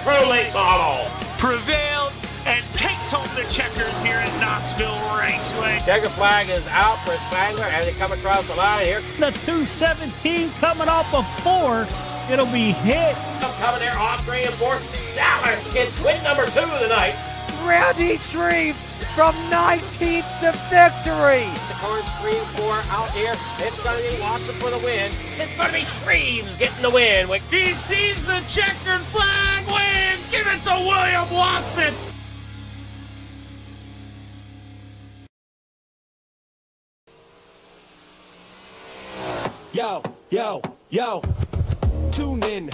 Pro Late Model prevailed and takes home the checkers here at Knoxville Raceway. Checker flag is out for Spangler as they come across the line here. The 217 coming off of 4. It'll be hit. Coming there off 3 and 4. Salas gets win number 2 of the night. Rowdy Shreves from 19th to victory. The cars 3 and 4 out here. It's going to be Watson for the win. It's going to be Shreves getting the win. He sees the checkered flag win. Give it to William Watson. Yo, yo, yo. Tune in.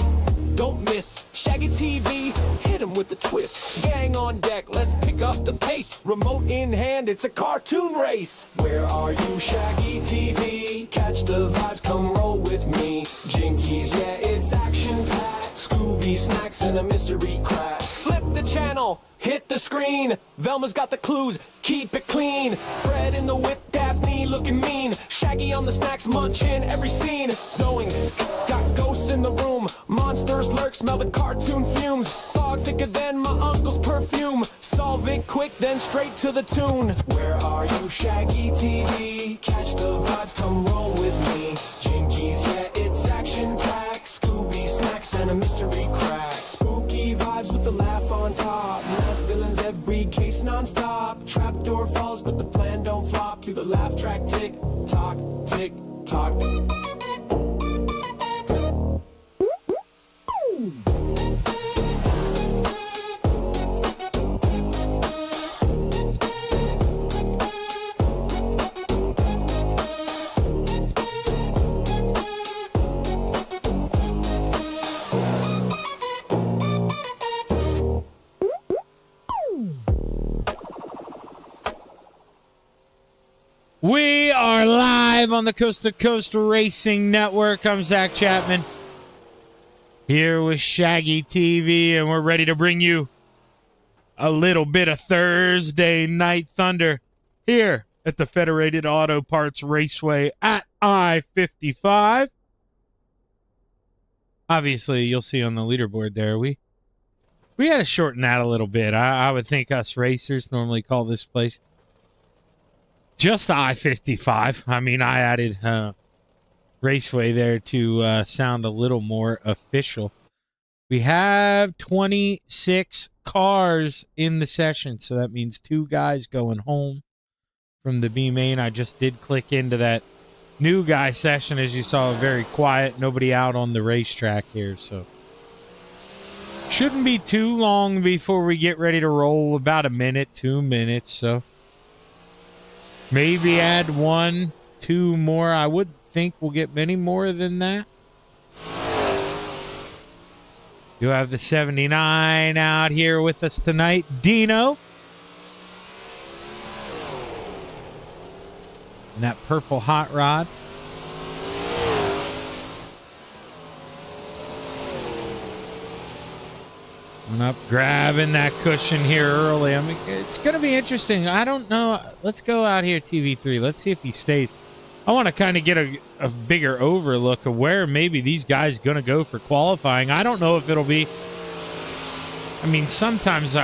Don't miss Shaggy TV, hit him with the twist. Gang on deck, let's pick up the pace. Remote in hand, it's a cartoon race. Where are you, Shaggy TV? Catch the vibes, come roll with me. Jinkies, yeah, it's action-packed. Scooby snacks and a mystery crack. Flip the channel, hit the screen. Velma's got the clues, keep it clean. Fred in the whip, Daphne looking mean. Shaggy on the snacks, munching every scene. Zoinks, got ghosts in the room. Monsters lurk, smell the cartoon fumes. Fog thicker than my uncle's perfume. Solve it quick, then straight to the tune. Where are you, Shaggy TV? Catch the vibes, come roll with me. Jinkies, yeah, it's action-packed. Scooby snacks and a mystery crack. Spooky vibes with the laugh on top. Masked villains, every case non-stop. Trapdoor falls, but the plan don't flop. Cue the laugh track, tick tock, tick tock. We are live on the Coast to Coast Racing Network. I'm Zach Chapman here with Shaggy TV, and we're ready to bring you a little bit of Thursday Night Thunder here at the Federated Auto Parts Raceway at I-55. Obviously, you'll see on the leaderboard there, we got to shorten that a little bit. I would think us racers normally call this place just I-55. I mean, I added Raceway there to sound a little more official. We have 26 cars in the session, so that means 2 guys going home from the B main. I just did click into that new guy session, as you saw, very quiet. Nobody out on the racetrack here, so shouldn't be too long before we get ready to roll. About a minute, 2 minutes, so maybe add 1, 2 more. I would think we'll get many more than that. You have the 79 out here with us tonight, Dino. And that purple hot rod. And up, grabbing that cushion here early. I mean, it's going to be interesting. I don't know. Let's go out here, TV3. Let's see if he stays. I want to kind of get a bigger overlook of where maybe these guys going to go for qualifying. I don't know if it'll be. I mean, sometimes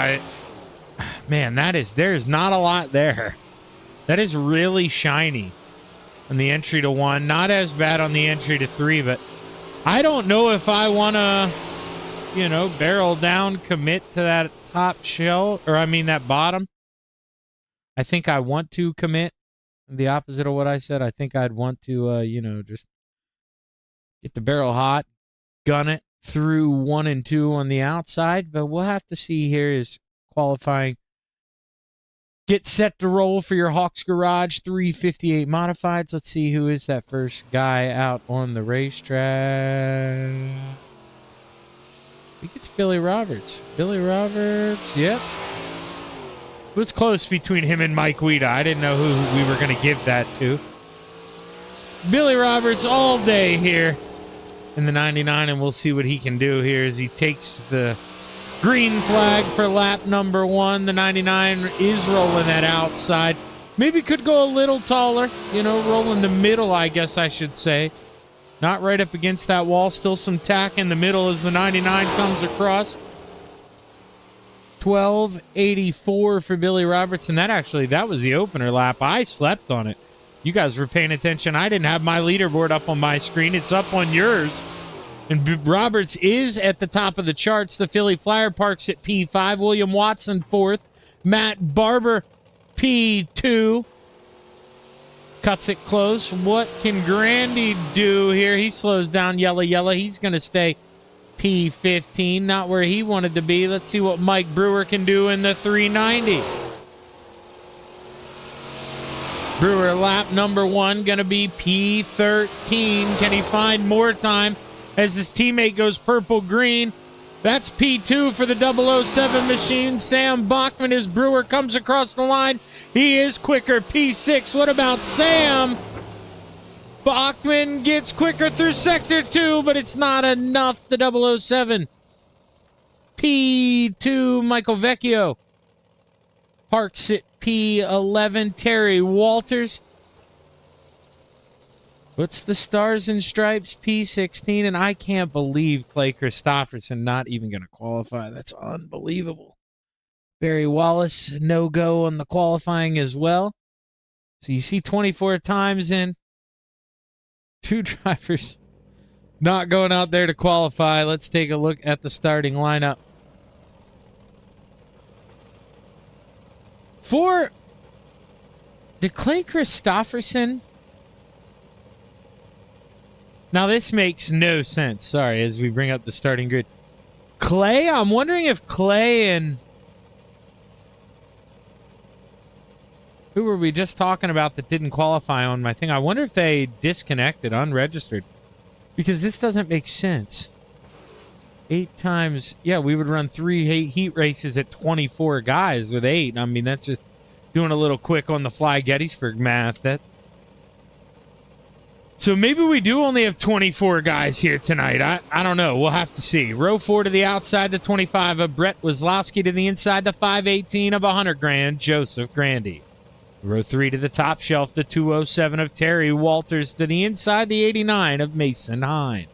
man, there's not a lot there. That is really shiny on the entry to 1. Not as bad on the entry to 3, but I don't know if I want to, barrel down, commit to that top shell, or I mean that bottom. I think I want to commit. The opposite of what I said. I think I'd want to, just get the barrel hot, gun it through 1 and 2 on the outside. But we'll have to see here as qualifying get set to roll for your Hawks Garage 358 Modifieds. Let's see who is that first guy out on the racetrack. I think it's Billy Roberts. Billy Roberts, yep. It was close between him and Mike Weeda. I didn't know who we were going to give that to. Billy Roberts all day here in the 99, and we'll see what he can do here as he takes the green flag for lap number 1. The 99 is rolling that outside. Maybe could go a little taller, roll in the middle, I guess I should say. Not right up against that wall. Still some tack in the middle as the 99 comes across. 12:84 for Billy Robertson. That was the opener lap. I slept on it. You guys were paying attention. I didn't have my leaderboard up on my screen. It's up on yours. And Roberts is at the top of the charts. The Philly Flyer parks at P5. William Watson 4th. Matt Barber P2. Cuts it close. What can Grandy do here? He slows down yellow. He's going to stay P15. Not where he wanted to be. Let's see what Mike Brewer can do in the 390. Brewer lap number 1 going to be P13. Can he find more time as his teammate goes purple-green? That's P2 for the 007 machine. Sam Bachman as Brewer comes across the line. He is quicker, P6. What about Sam? Bachman gets quicker through Sector 2, but it's not enough. The 007. P2, Michael Vecchio. Parks at P11, Terry Walters. What's the Stars and Stripes? P16, and I can't believe Clay Christopherson not even going to qualify. That's unbelievable. Barry Wallace, no-go on the qualifying as well. So you see 24 times in. 2 drivers not going out there to qualify. Let's take a look at the starting lineup. Did Clay Christopherson... Now, this makes no sense. Sorry, as we bring up the starting grid. Clay? I'm wondering if Clay and... Who were we just talking about that didn't qualify on my thing? I wonder if they disconnected, unregistered. Because this doesn't make sense. 8 times... Yeah, we would run 3 heat races at 24 guys with 8. I mean, that's just doing a little quick on the fly Gettysburg math. So maybe we do only have 24 guys here tonight. I don't know. We'll have to see. Row 4 to the outside, the 25 of Brett Wazlowski to the inside, the 518 of $100,000, Joseph Grandy. Row 3 to the top shelf, the 207 of Terry Walters to the inside, the 89 of Mason Hine.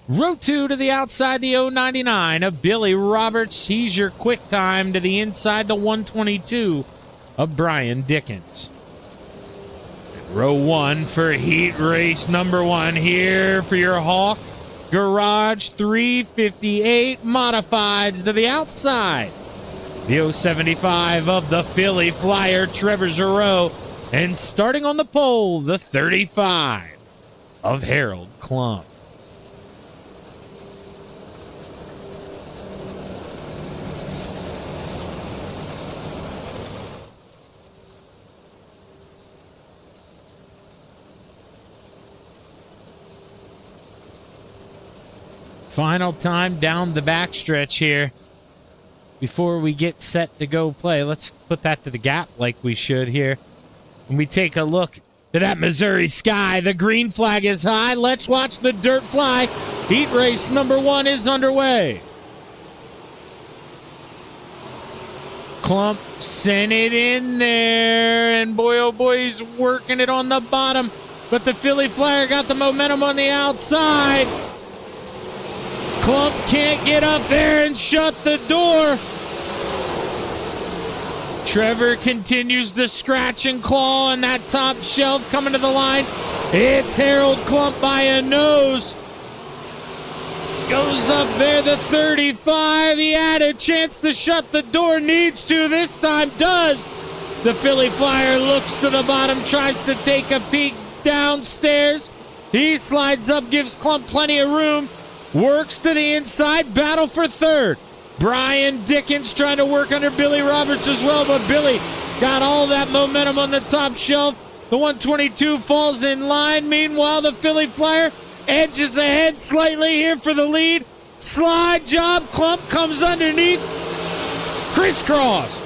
Row 2 to the outside, the 099 of Billy Roberts. He's your quick time to the inside, the 122 of Brian Dickens. Row 1 for heat race number 1 here for your Hawk Garage 358 Modifieds to the outside. The 075 of the Philly Flyer, Trevor Giroux. And starting on the pole, the 35 of Harold Klump. Final time down the backstretch here before we get set to go play. Let's put that to the gap like we should here. When we take a look to that Missouri sky, the green flag is high. Let's watch the dirt fly. Heat race number 1 is underway. Klump sent it in there, and boy, oh boy, he's working it on the bottom. But the Philly Flyer got the momentum on the outside. Klump can't get up there and shut the door. Trevor continues to scratch and claw on that top shelf coming to the line. It's Harold Klump by a nose. Goes up there, the 35. He had a chance to shut the door. Needs to. This time does. The Philly Flyer looks to the bottom, tries to take a peek downstairs. He slides up, gives Klump plenty of room. Works to the inside, battle for third. Brian Dickens trying to work under Billy Roberts as well, but Billy got all that momentum on the top shelf. The 122 falls in line. Meanwhile, the Philly Flyer edges ahead slightly here for the lead. Slide job. Klump comes underneath. Crisscross.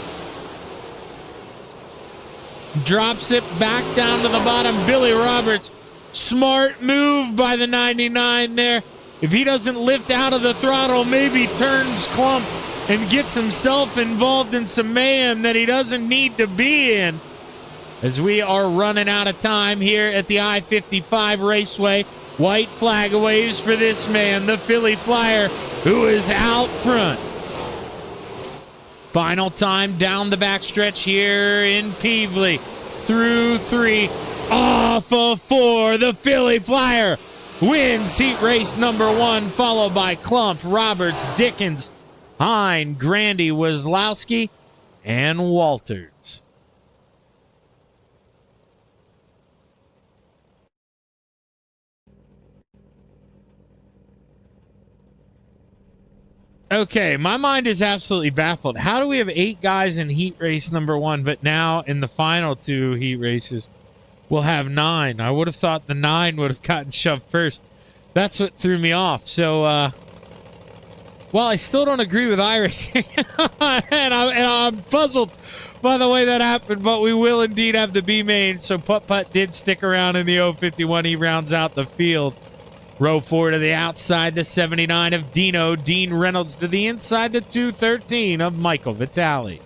Drops it back down to the bottom. Billy Roberts. Smart move by the 99 there. If he doesn't lift out of the throttle, maybe turns Klump and gets himself involved in some mayhem that he doesn't need to be in. As we are running out of time here at the I-55 Raceway. White flag waves for this man, the Philly Flyer, who is out front. Final time down the backstretch here in Peevely. Through 3, off of 4. The Philly Flyer wins heat race number 1, followed by Klump, Roberts, Dickens, Hine, Grandy, Wazlowski, and Walters. Okay, my mind is absolutely baffled. How do we have 8 guys in heat race number 1, but now in the final 2 heat races, we'll have 9? I would have thought the 9 would have gotten shoved first. That's what threw me off. So, well, I still don't agree with iRacing, and I'm puzzled by the way that happened, but we will indeed have the B main. So Putt Putt did stick around in the 051. He rounds out the field. Row 4 to the outside, the 79 of Dino. Dean Reynolds to the inside, the 213 of Michael Vitale.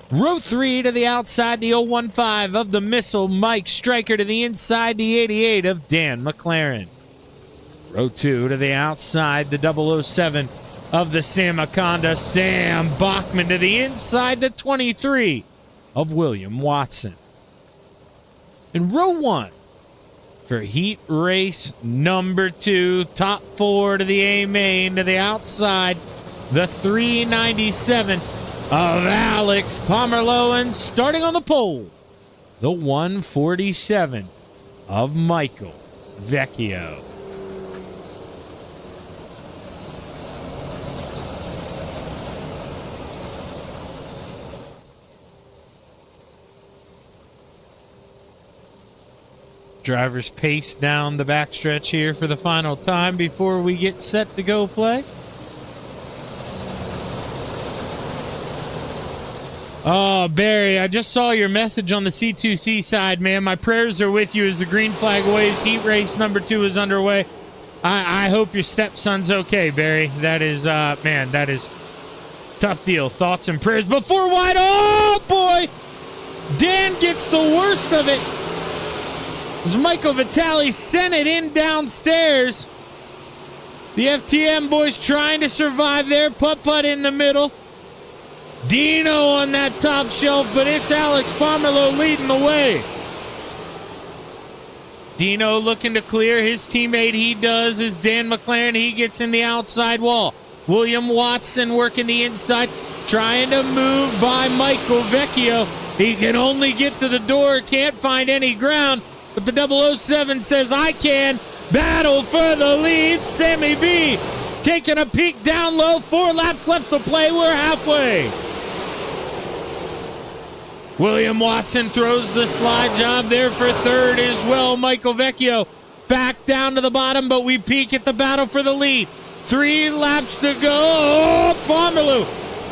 Row 3 to the outside, the 015 of the Missile. Mike Stryker to the inside, the 88 of Dan McLaren. Row 2 to the outside, the 007 of the Samaconda. Sam Bachman to the inside, the 23 of William Watson. In row 1, for heat race number 2, top 4 to the A main to the outside, the 397 of Alex Pomerleau, and starting on the pole, the 147 of Michael Vecchio. Drivers pace down the backstretch here for the final time before we get set to go play. Oh, Barry, I just saw your message on the C2C side, man. My prayers are with you as the green flag waves. Heat race number 2 is underway. I hope your stepson's okay, Barry. That is, man, that is tough deal. Thoughts and prayers before wide. Oh, boy! Dan gets the worst of it. As Michael Vitale sent it in downstairs. The FTM boys trying to survive there. Putt Putt in the middle. Dino on that top shelf, but it's Alex Pomerleau leading the way. Dino looking to clear. His teammate, he does, is Dan McLaren. He gets in the outside wall. William Watson working the inside, trying to move by Michael Vecchio. He can only get to the door, can't find any ground. But the 007 says, I can. Battle for the lead. Sammy B taking a peek down low. 4 laps left to play. We're halfway. William Watson throws the slide job there for 3rd as well. Michael Vecchio back down to the bottom, but we peak at the battle for the lead. 3 laps to go. Oh, Pomerleau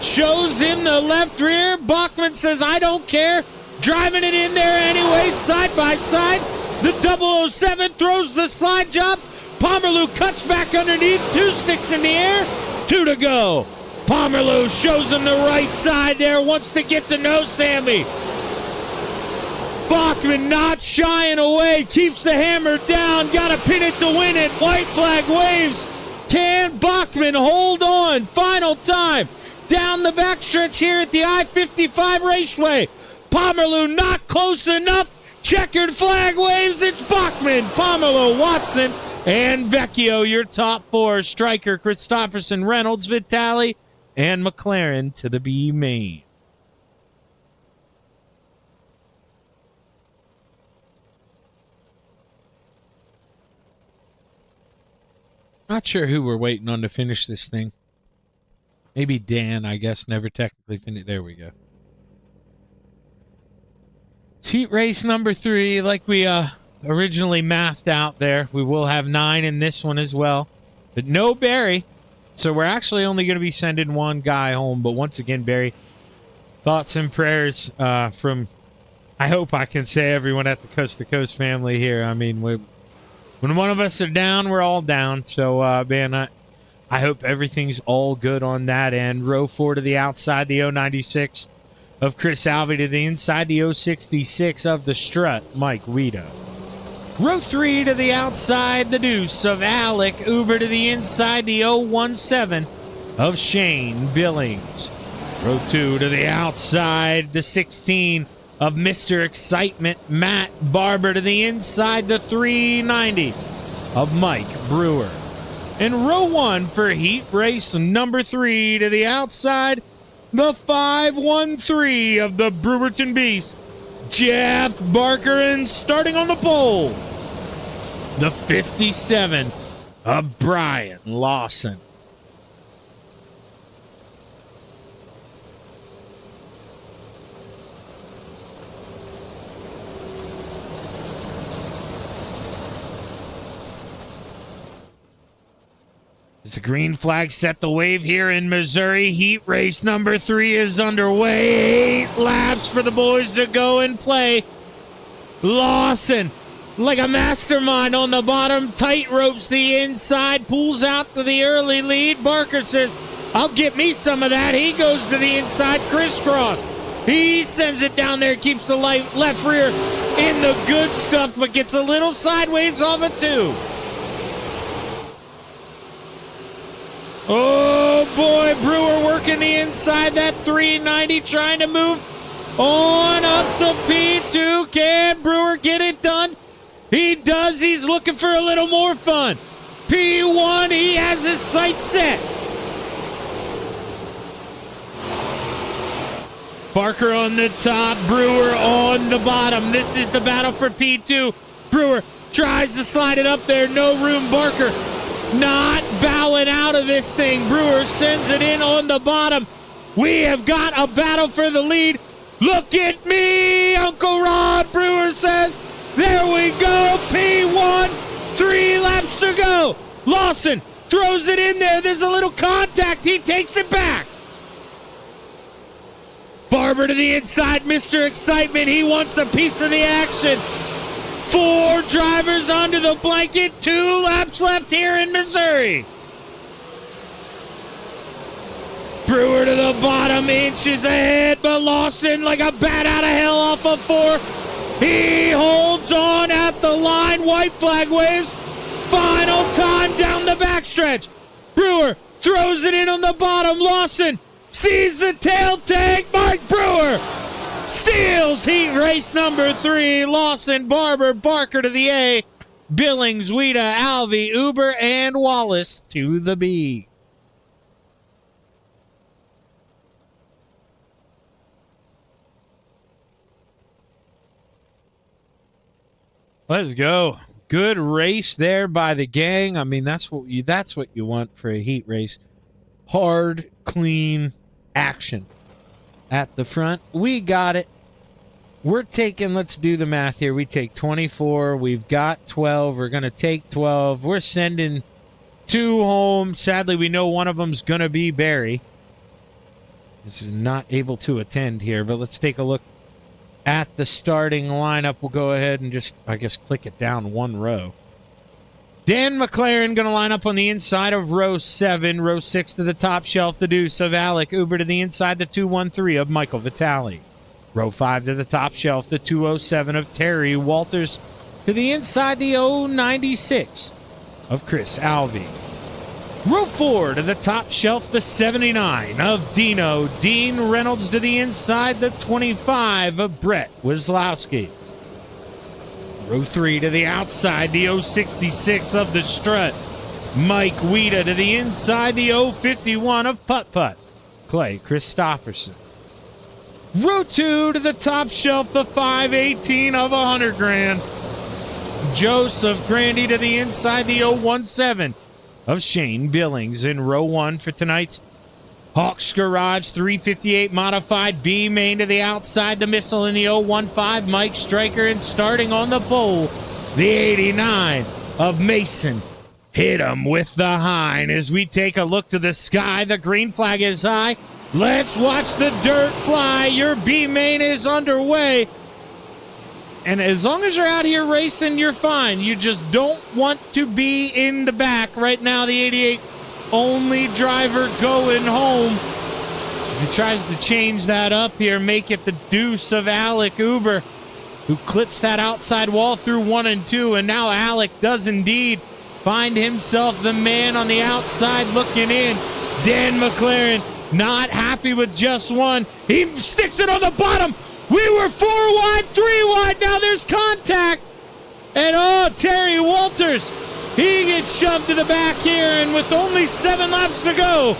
shows him the left rear. Bachman says, I don't care. Driving it in there anyway, side by side. The 007 throws the slide job. Pomerleau cuts back underneath. 2 sticks in the air. 2 to go. Pomerleau shows him the right side there. Wants to get to know Sammy. Bachman not shying away. Keeps the hammer down. Got to pin it to win it. White flag waves. Can Bachman hold on? Final time. Down the backstretch here at the I-55 Raceway. Pomerleau not close enough. Checkered flag waves. It's Bachman, Pomerleau, Watson, and Vecchio. Your top 4. Stryker, Christopherson, Reynolds, Vitale, and McLaren to the B main. Not sure who we're waiting on to finish this thing. Maybe Dan, I guess, never technically finished. There we go. Heat race number 3, like we originally mathed out there. We will have 9 in this one as well, but no Barry. So we're actually only going to be sending 1 guy home. But once again, Barry, thoughts and prayers from, I hope I can say, everyone at the Coast to Coast family here. I mean, when one of us are down, we're all down. So, man, I hope everything's all good on that end. Row 4 to the outside, the 096 of Chris Alvey to the inside, the 066 of the Strut, Mike Guido. Row 3 to the outside, the Deuce of Alec Uber to the inside, the 017 of Shane Billings. Row 2 to the outside, the 16 of Mr. Excitement, Matt Barber, to the inside, the 390 of Mike Brewer. In row 1 for heat race number 3 to the outside, the 513 of the Brewerton Beast, Jeff Barker, and starting on the pole, the 57 of Brian Lawson. As the green flag set the wave here in Missouri, heat race number 3 is underway. 8 laps for the boys to go and play. Lawson, like a mastermind on the bottom, tight ropes the inside, pulls out to the early lead. Barker says, I'll get me some of that. He goes to the inside, crisscross. He sends it down there, keeps the left rear in the good stuff, but gets a little sideways off it too. Oh boy, Brewer working the inside, that 390, trying to move on up the P2. Can Brewer get it done? He does. He's looking for a little more fun. P1, he has his sights set. Barker on the top, Brewer on the bottom. This is the battle for P2. Brewer tries to slide it up there, no room. Barker not bowing out of this thing. Brewer sends it in on the bottom. We have got a battle for the lead. Look at me, Uncle Rod, Brewer says. There we go, P1, 3 laps to go. Lawson throws it in there. There's a little contact. He takes it back. Barber to the inside, Mr. Excitement. He wants a piece of the action. 4 drivers under the blanket. 2 laps left here in Missouri. Brewer to the bottom, inches ahead, but Lawson like a bat out of hell off of 4. He holds on at the line. White flag waves. Final time down the backstretch. Brewer throws it in on the bottom. Lawson sees the tail tag. Mike Brewer steals heat race number 3. Lawson, Barber, Barker to the A. Billings, Weeda, Alvey, Uber, and Wallace to the B. Let's go. Good race there by the gang. I mean, that's what you want for a heat race. Hard, clean action at the front. We got it. We're taking, let's do the math here. We take 24. We've got 12. We're going to take 12. We're sending 2 home. Sadly, we know one of them's going to be Barry. This is not able to attend here, but let's take a look at the starting lineup. We'll go ahead and just, I guess, click it down 1 row. Dan McLaren going to line up on the inside of row 7. Row 6 to the top shelf, the deuce of Alec. Uber to the inside, the 213 of Michael Vitale. Row 5 to the top shelf, the 207 of Terry Walters. To the inside, the 096 of Chris Alvey. Row 4 to the top shelf, the 79 of Dino. Dean Reynolds to the inside, the 25 of Brett Wislowski. Row 3 to the outside, the 066 of the Strut. Mike Weeda to the inside, the 051 of Putt Putt. Clay Christopherson. Row 2 to the top shelf, the 518 of 100 grand. Joseph Grandy to the inside, the 017 of Shane Billings. In row 1 for tonight's Hawks Garage 358 modified B main to the outside, the missile in the 015, Mike Stryker, and starting on the pole, the 89 of Mason. Hit him with the hind. As we take a look to the sky, the green flag is high. Let's watch the dirt fly. Your B main is underway. And as long as you're out here racing, you're fine. You just don't want to be in the back. Right now, the 88 only driver going home. As he tries to change that up here, make it the deuce of Alec Uber, who clips that outside wall through 1 and 2. And now Alec does indeed find himself the man on the outside looking in. Dan McLaren Not happy with just one. He sticks it on the bottom. We were 4 wide, 3 wide. Now there's contact. And oh, Terry Walters, he gets shoved to the back here. And with only 7 laps to go,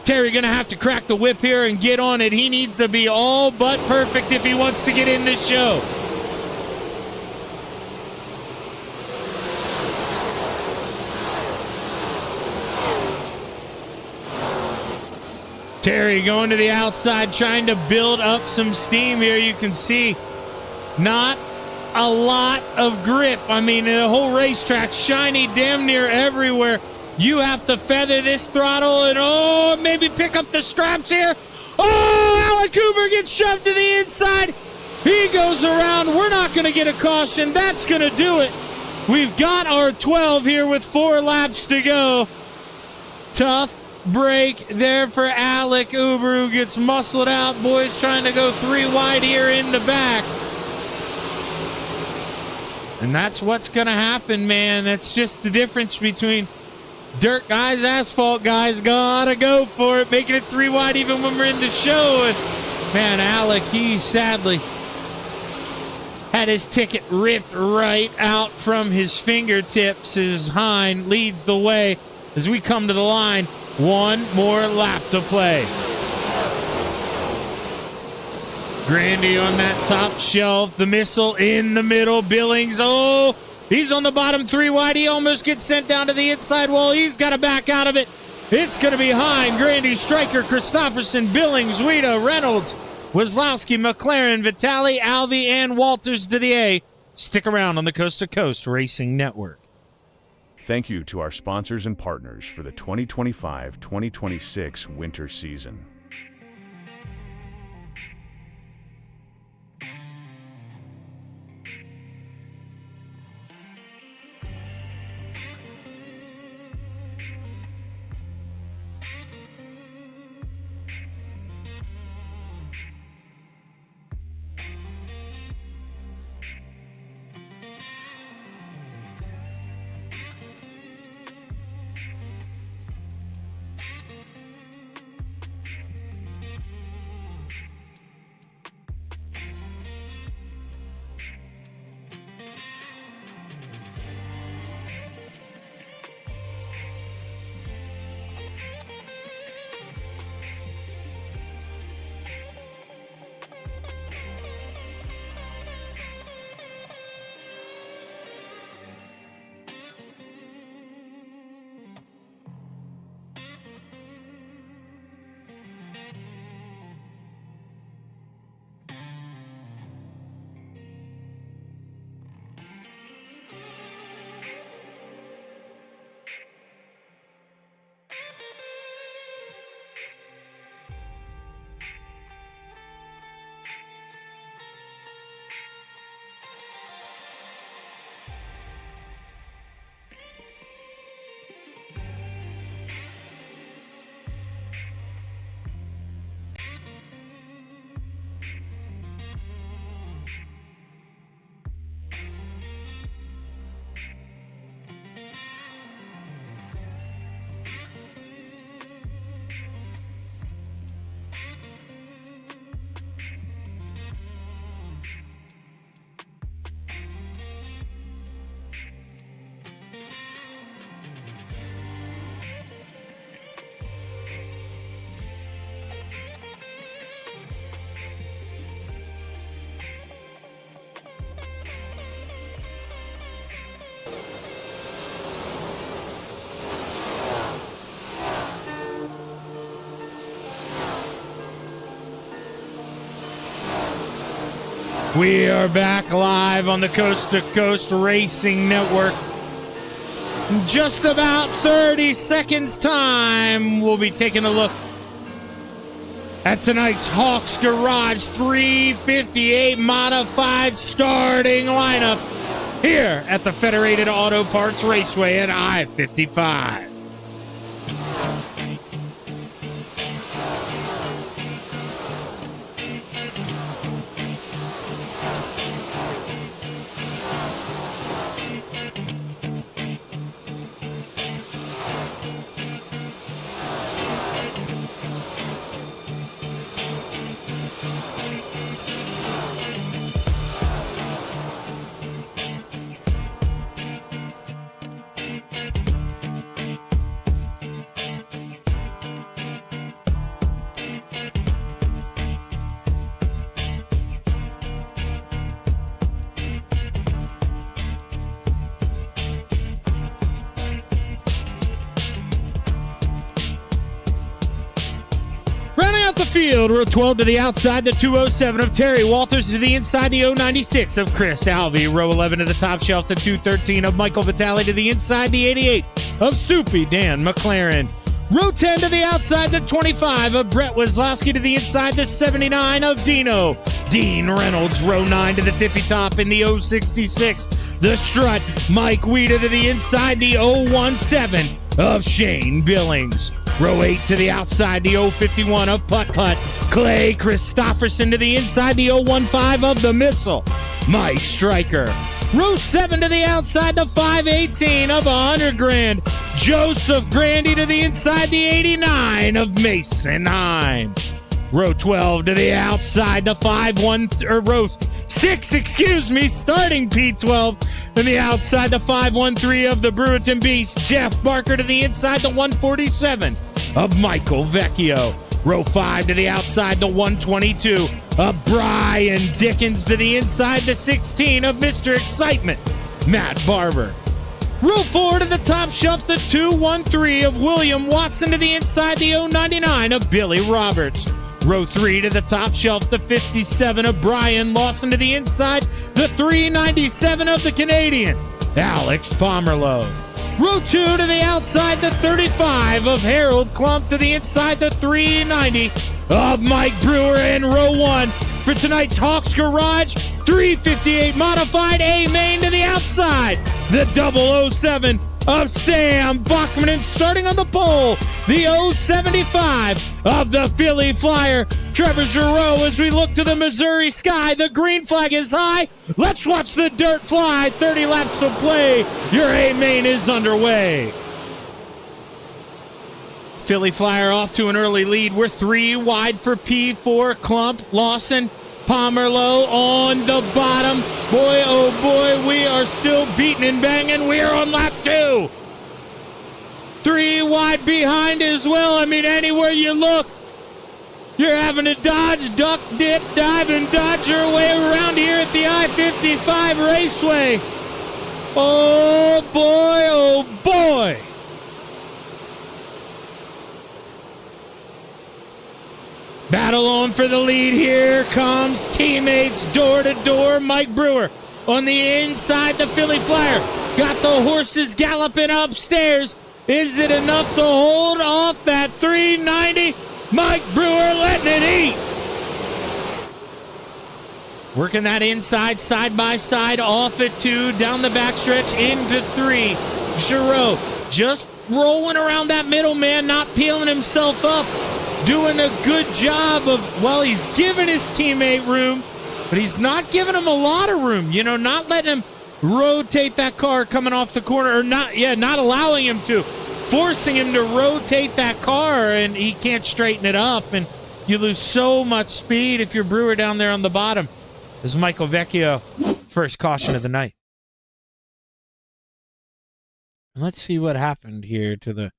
Terry going to have to crack the whip here and get on it. He needs to be all but perfect if he wants to get in this show. Terry going to the outside, trying to build up some steam here. You can see not a lot of grip. I mean, the whole racetrack shiny damn near everywhere. You have to feather this throttle and, maybe pick up the scraps here. Oh, Alec Cooper gets shoved to the inside. He goes around. We're not going to get a caution. That's going to do it. We've got our 12 here with 4 laps to go. Tough break there for Alec Uber, who gets muscled out. Boys trying to go 3 wide here in the back. And that's what's going to happen, man. That's just the difference between dirt guys, asphalt guys. Gotta go for it, making it 3 wide even when we're in the show. And man, Alec, he sadly had his ticket ripped right out from his fingertips. His hind leads the way as we come to the line. 1 more lap to play. Grandy on that top shelf. The missile in the middle. Billings, he's on the bottom 3 wide. He almost gets sent down to the inside wall. He's got to back out of it. It's going to be Hind, Grandy, Stryker, Christopherson, Billings, Wita, Reynolds, Wazlowski, McLaren, Vitale, Alvey, and Walters to the A. Stick around on the Coast to Coast Racing Network. Thank you to our sponsors and partners for the 2025-2026 winter season. We are back live on the Coast to Coast Racing Network. In just about 30 seconds time, we'll be taking a look at tonight's Hawks Garage 358 modified starting lineup here at the Federated Auto Parts Raceway at I-55. the field. Row 12 to the outside, the 207 of Terry Walters to the inside, the 096 of Chris Alvey. Row 11 to the top shelf, the 213 of Michael Vitale to the inside, the 88 of Soupy Dan McLaren. Row 10 to the outside, the 25 of Brett Weslowski to the inside, the 79 of Dino. Dean Reynolds. Row 9 to the tippy top in the 066. The strut, Mike Weeda to the inside, the 017 of Shane Billings. Row 8 to the outside, the 051 of Putt Putt. Clay Christofferson to the inside, the 015 of The Missile. Mike Stryker. Row 7 to the outside, the 518 of 100 grand. Joseph Grandy to the inside, the 89 of Mason Heim. Row 12 to the outside, the row 6, starting P12 to the outside, the 513 of the Brewerton Beast. Jeff Barker to the inside, the 147 of Michael Vecchio. Row 5 to the outside, the 122 of Brian Dickens to the inside, the 16 of Mr. Excitement, Matt Barber. Row 4 to the top shelf, the 213 of William Watson to the inside, the 099 of Billy Roberts. Row 3 to the top shelf, the 57 of Brian Lawson to the inside, the 397 of the Canadian, Alex Pomerleau. Row 2 to the outside, the 35 of Harold Klump to the inside, the 390 of Mike Brewer. And row 1 for tonight's Hawks Garage, 358 modified A main to the outside, the 007 of Sam Bachman. And starting on the pole, the 075 of the Philly Flyer, Trevor Giroux. As we look to the Missouri sky, the green flag is high. Let's watch the dirt fly. 30 laps to play. Your A main is underway. Philly Flyer off to an early lead. We're 3 wide for P4. Klump, Lawson, Pomerleau on the bottom. Boy, oh boy, we are still beating and banging. We are on lap 2. 3 wide behind as well. I mean, anywhere you look, you're having to dodge, duck, dip, dive, and dodge your way around here at the I-55 Raceway. Oh boy, oh boy. Battle on for the lead. Here comes teammates door to door. Mike Brewer on the inside, the Philly Flyer. Got the horses galloping upstairs. Is it enough to hold off that 390? Mike Brewer letting it eat. Working that inside, side by side, off at 2, down the backstretch, into 3. Giroux just rolling around that middle, man, not peeling himself up. Doing a good job of, well, he's giving his teammate room, but he's not giving him a lot of room. You know, not letting him rotate that car coming off the corner, or not allowing him to, forcing him to rotate that car, and he can't straighten it up, and you lose so much speed if you're Brewer down there on the bottom. This is Michael Vecchio, first caution of the night. And let's see what happened here to the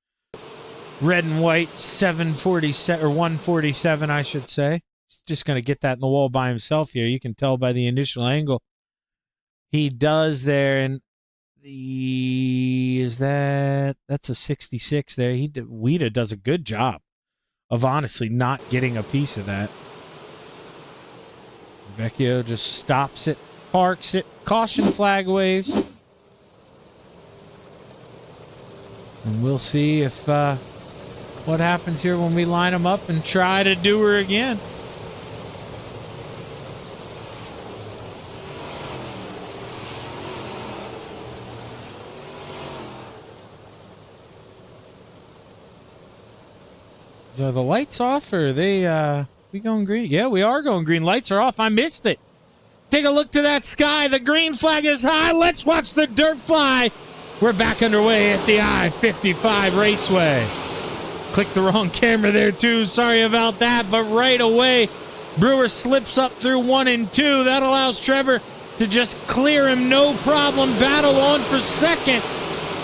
red and white 747 or 147, I should say. He's just going to get that in the wall by himself here. You can tell by the initial angle he does there. And that's a 66 there. Weeda does a good job of honestly not getting a piece of that. Vecchio just stops it, parks it, caution flag waves. And we'll see if what happens here when we line them up and try to do her again. Are the lights off, or are they we going green? Yeah, we are going green. Lights are off. I missed it. Take a look to that sky. The green flag is high. Let's watch the dirt fly. We're back underway at the I-55 Raceway. Clicked the wrong camera there, too. Sorry about that. But right away, Brewer slips up through 1 and 2. That allows Trevor to just clear him. No problem. Battle on for second.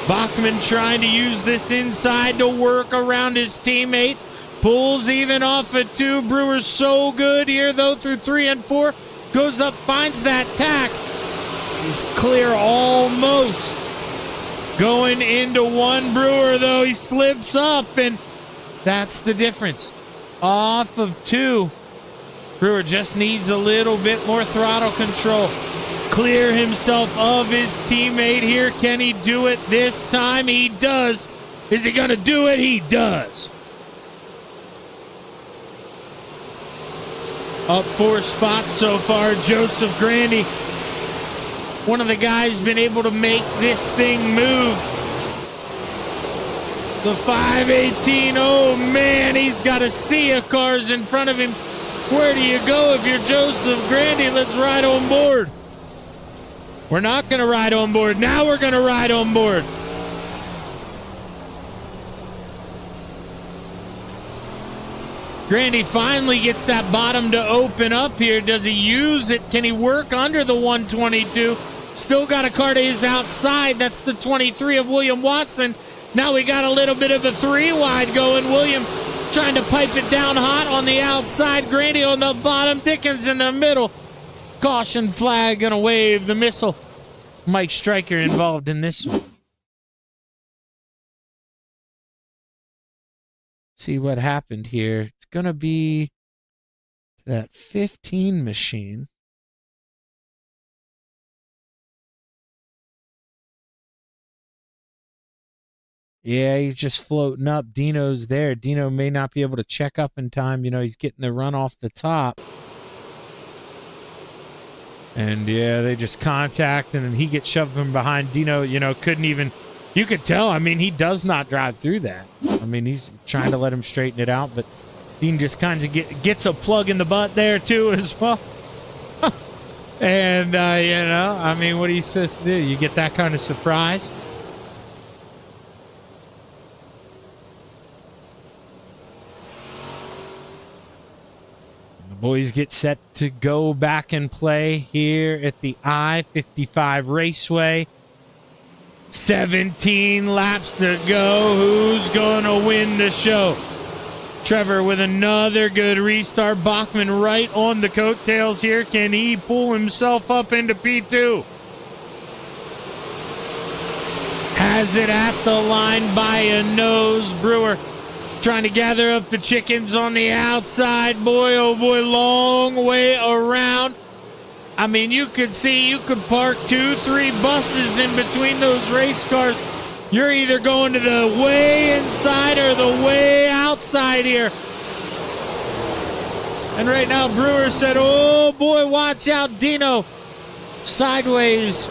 Bachman trying to use this inside to work around his teammate. Pulls even off at 2. Brewer's so good here, though, through 3 and 4. Goes up, finds that tack. He's clear almost. Going into 1. Brewer, though, he slips up, and that's the difference. off of 2. Brewer just needs a little bit more throttle control. Clear himself of his teammate here. Can he do it this time? He does. Is he going to do it? He does. Up 4 spots so far. Joseph Grandy, one of the guys, been able to make this thing move. The 518, oh man, he's got a sea of cars in front of him. Where do you go if you're Joseph Grandy? Let's ride on board. We're not going to ride on board. Now we're going to ride on board. Grandy finally gets that bottom to open up here. Does he use it? Can he work under the 122? Still got a car to his outside. That's the 23 of William Watson. Now we got a little bit of a 3 wide going. William trying to pipe it down hot on the outside. Grandy on the bottom. Dickens in the middle. Caution flag gonna wave the missile. Mike Stryker involved in this one. See what happened here. It's gonna be that 15 machine. Yeah, he's just floating up. Dino's there. Dino may not be able to check up in time. You know, he's getting the run off the top. And yeah, they just contact, and then he gets shoved from behind. Dino, you know, couldn't even, you could tell. I mean, he does not drive through that. I mean, he's trying to let him straighten it out, but Dean just kind of gets a plug in the butt there too as well. And, you know, I mean, what are you supposed to do? You get that kind of surprise? Boys get set to go back and play here at the I-55 Raceway. 17 laps to go. Who's going to win the show? Trevor with another good restart. Bachman right on the coattails here. Can he pull himself up into P2? Has it at the line by a nose. Brewer trying to gather up the chickens on the outside. Boy, oh boy, long way around. I mean, you could see, you could park 2-3 buses in between those race cars. You're either going to the way inside or the way outside here. And right now, Brewer said, oh boy, watch out, Dino. Sideways,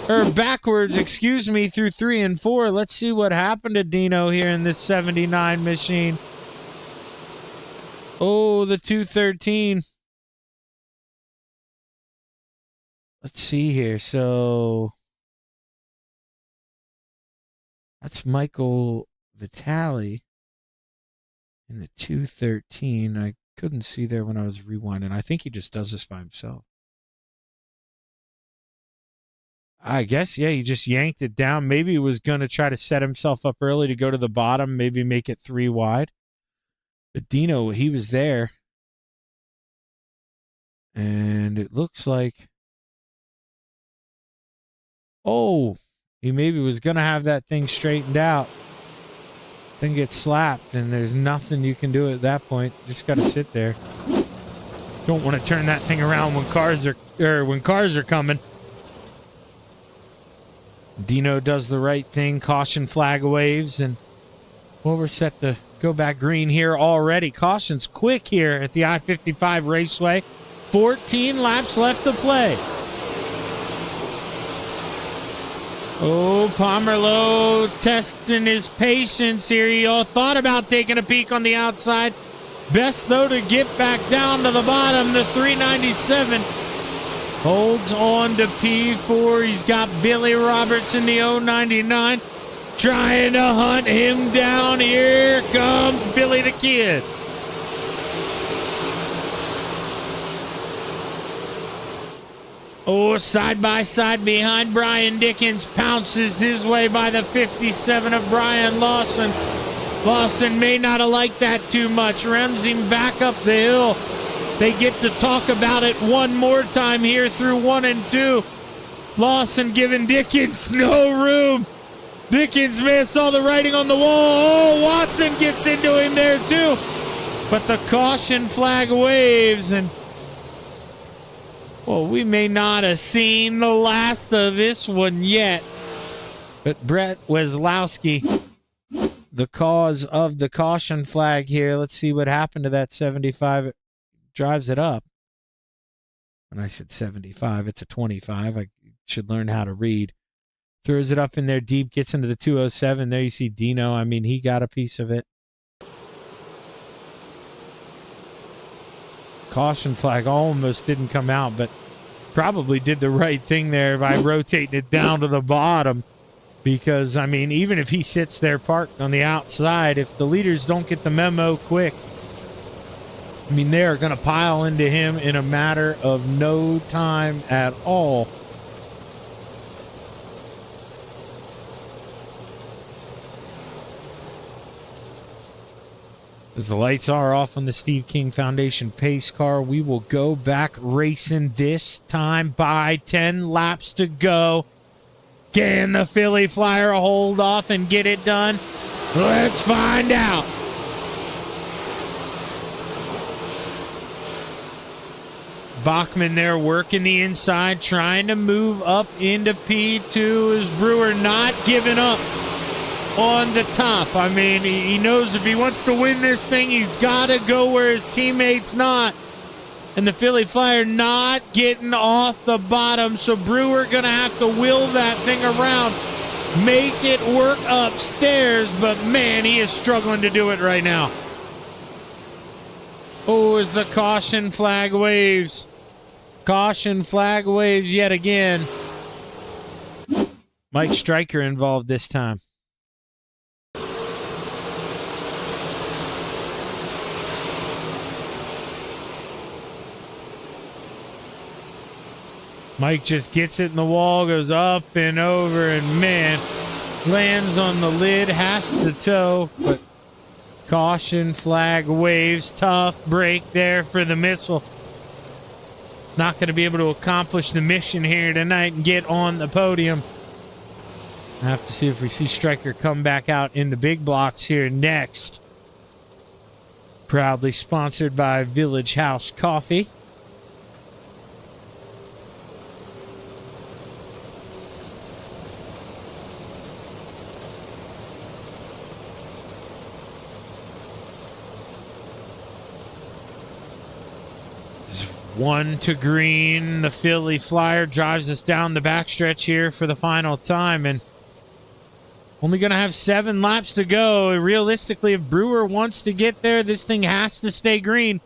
or backwards, excuse me, through 3 and 4. Let's see what happened to Dino here in this 79 machine. Oh, the 213. Let's see here. So that's Michael Vitale in the 213. I couldn't see there when I was rewinding. I think he just does this by himself. I guess, yeah, he just yanked it down. Maybe he was going to try to set himself up early to go to the bottom, maybe make it 3 wide. But Dino, he was there. And it looks like, oh, he maybe was going to have that thing straightened out. Then get slapped, and there's nothing you can do at that point. Just got to sit there. Don't want to turn that thing around when cars are coming. Dino does the right thing. Caution flag waves, and well, we're set to go back green here already. Caution's quick here at the I-55 Raceway. 14 laps left to play. Oh, Pomerleau testing his patience here. He all thought about taking a peek on the outside. Best, though, to get back down to the bottom. The 397 holds on to P4. He's got Billy Roberts in the 099 trying to hunt him down. Here comes Billy the Kid. Oh, side by side behind Brian Dickens. Pounces his way by the 57 of Brian Lawson. Lawson may not have liked that too much. Runs him back up the hill. They get to talk about it one more time here through 1 and 2. Lawson giving Dickens no room. Dickens, man, saw the writing on the wall. Oh, Watson gets into him there too. But the caution flag waves, and well, we may not have seen the last of this one yet. But Brett Weslowski, the cause of the caution flag here. Let's see what happened to that 75. It drives it up. When I said 75, it's a 25. I should learn how to read. Throws it up in there deep, gets into the 207. There you see Dino. I mean, he got a piece of it. Caution flag almost didn't come out, but probably did the right thing there by rotating it down to the bottom. Because, I mean, even if he sits there parked on the outside, if the leaders don't get the memo quick, I mean, they are going to pile into him in a matter of no time at all. As the lights are off on the Steve King Foundation pace car, we will go back racing this time by 10 laps to go. Can the Philly Flyer hold off and get it done? Let's find out. Bachman there working the inside, trying to move up into P2 as Brewer not giving up on the top. I mean, he knows if he wants to win this thing, he's got to go where his teammates not. And the Philly Flyer not getting off the bottom, so Brewer going to have to wheel that thing around, make it work upstairs, but man, he is struggling to do it right now. Oh, as the caution flag waves. Caution flag waves yet again. Mike Stryker involved this time. Mike just gets it in the wall, goes up and over, and man, lands on the lid, has to tow, but caution flag waves. Tough break there for the Missile. Not going to be able to accomplish the mission here tonight and get on the podium. I have to see if we see Stryker come back out in the big blocks here next. Proudly sponsored by Village House Coffee. One to green. The Philly Flyer drives us down the backstretch here for the final time, and only going to have 7 laps to go. Realistically, if Brewer wants to get there, this thing has to stay green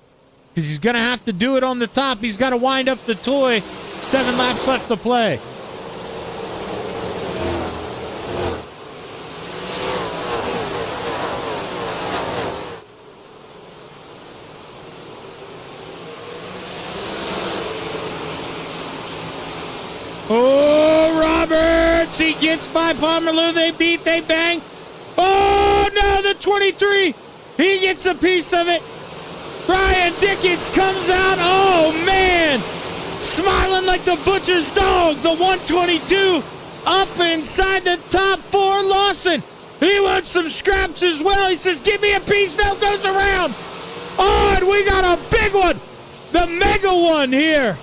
because he's going to have to do it on the top. He's got to wind up the toy. 7 laps left to play. Oh, Roberts, he gets by Pomerleau. They beat, they bang. Oh, no, the 23. He gets a piece of it. Brian Dickens comes out. Oh, man. Smiling like the butcher's dog. The 122 up inside the top 4. Lawson, he wants some scraps as well. He says, give me a piece. No, goes around. Oh, and we got a big one. The mega one here.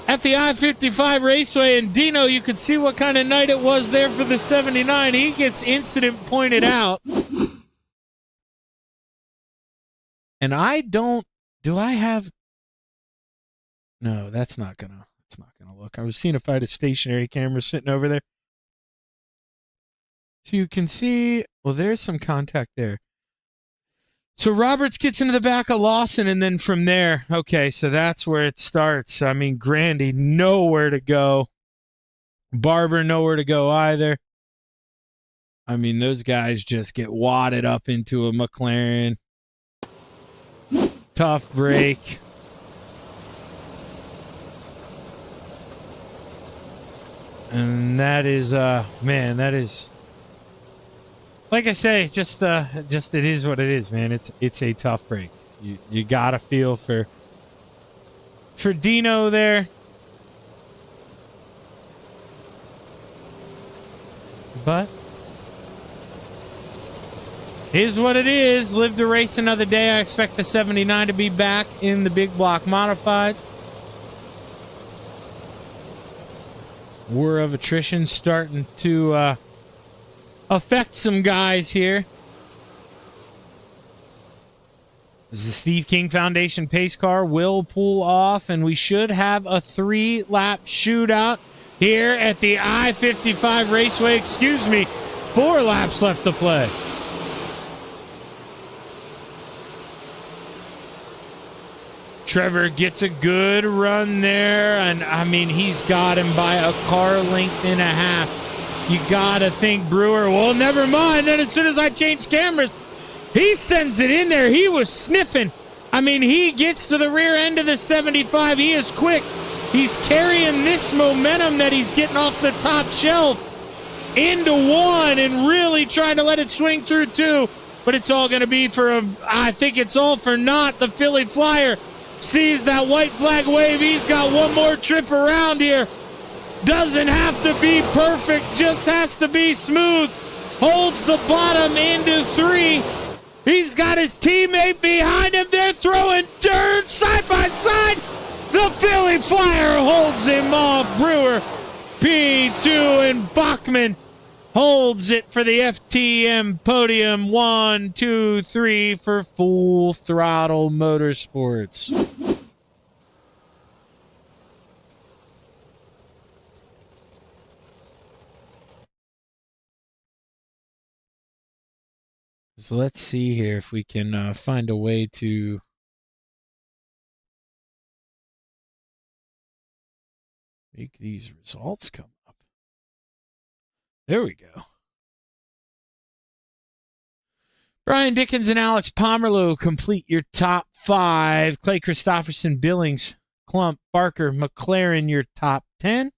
At the I-55 Raceway, and Dino, you could see what kind of night it was there for the 79. He gets incident pointed out. And do I have, no, that's not gonna look. I was seeing if I had a stationary camera sitting over there. So you can see, well, there's some contact there. So Roberts gets into the back of Lawson, and then from there, okay, so that's where it starts. I mean, Grandy, nowhere to go. Barber, nowhere to go either. I mean, those guys just get wadded up into a McLaren. Tough break. And that is, man, that is... Like I say, just it is what it is, man. It's a tough break. You gotta feel for Dino there. Is what it is. Live to race another day. I expect the 79 to be back in the big block modifieds. War of attrition starting to affect some guys here. The Steve King Foundation pace car will pull off, and we should have a 3-lap shootout here at the I-55 Raceway. Excuse me, 4 laps left to play. Trevor gets a good run there, and I mean, he's got him by a car length and a half. You gotta think Brewer, well, never mind. Then as soon as I change cameras, he sends it in there. He was sniffing. I mean, he gets to the rear end of the 75. He is quick. He's carrying this momentum that he's getting off the top shelf into 1 and really trying to let it swing through 2. But it's all going to be for I think it's all for naught. The Philly Flyer sees that white flag wave. He's got one more trip around here. Doesn't have to be perfect, just has to be smooth. Holds the bottom into 3. He's got his teammate behind him. They're throwing dirt side by side. The Philly Flyer holds him off. Brewer, P2, and Bachman holds it for the FTM podium. 1, 2, 3 for Full Throttle Motorsports. So let's see here if we can find a way to make these results come up. There we go. Brian Dickens and Alex Pomerleau complete your top 5. Clay Christopherson, Billings, Klump, Barker, McLaren, your top 10.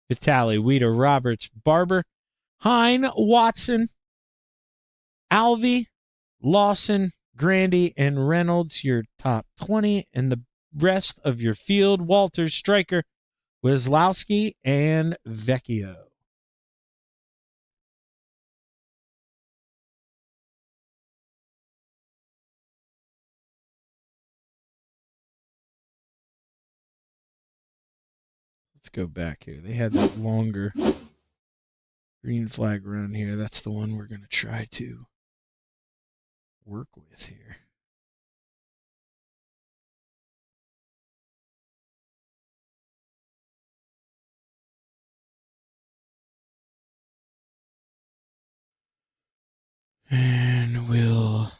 Vitale, Weeder, Roberts, Barber, Hine, Watson, Alvey, Lawson, Grandy, and Reynolds, your top 20. And the rest of your field, Walters, Stryker, Wieslowski, and Vecchio. Let's go back here. They had that longer green flag run here. That's the one we're going to try to work with here. And we'll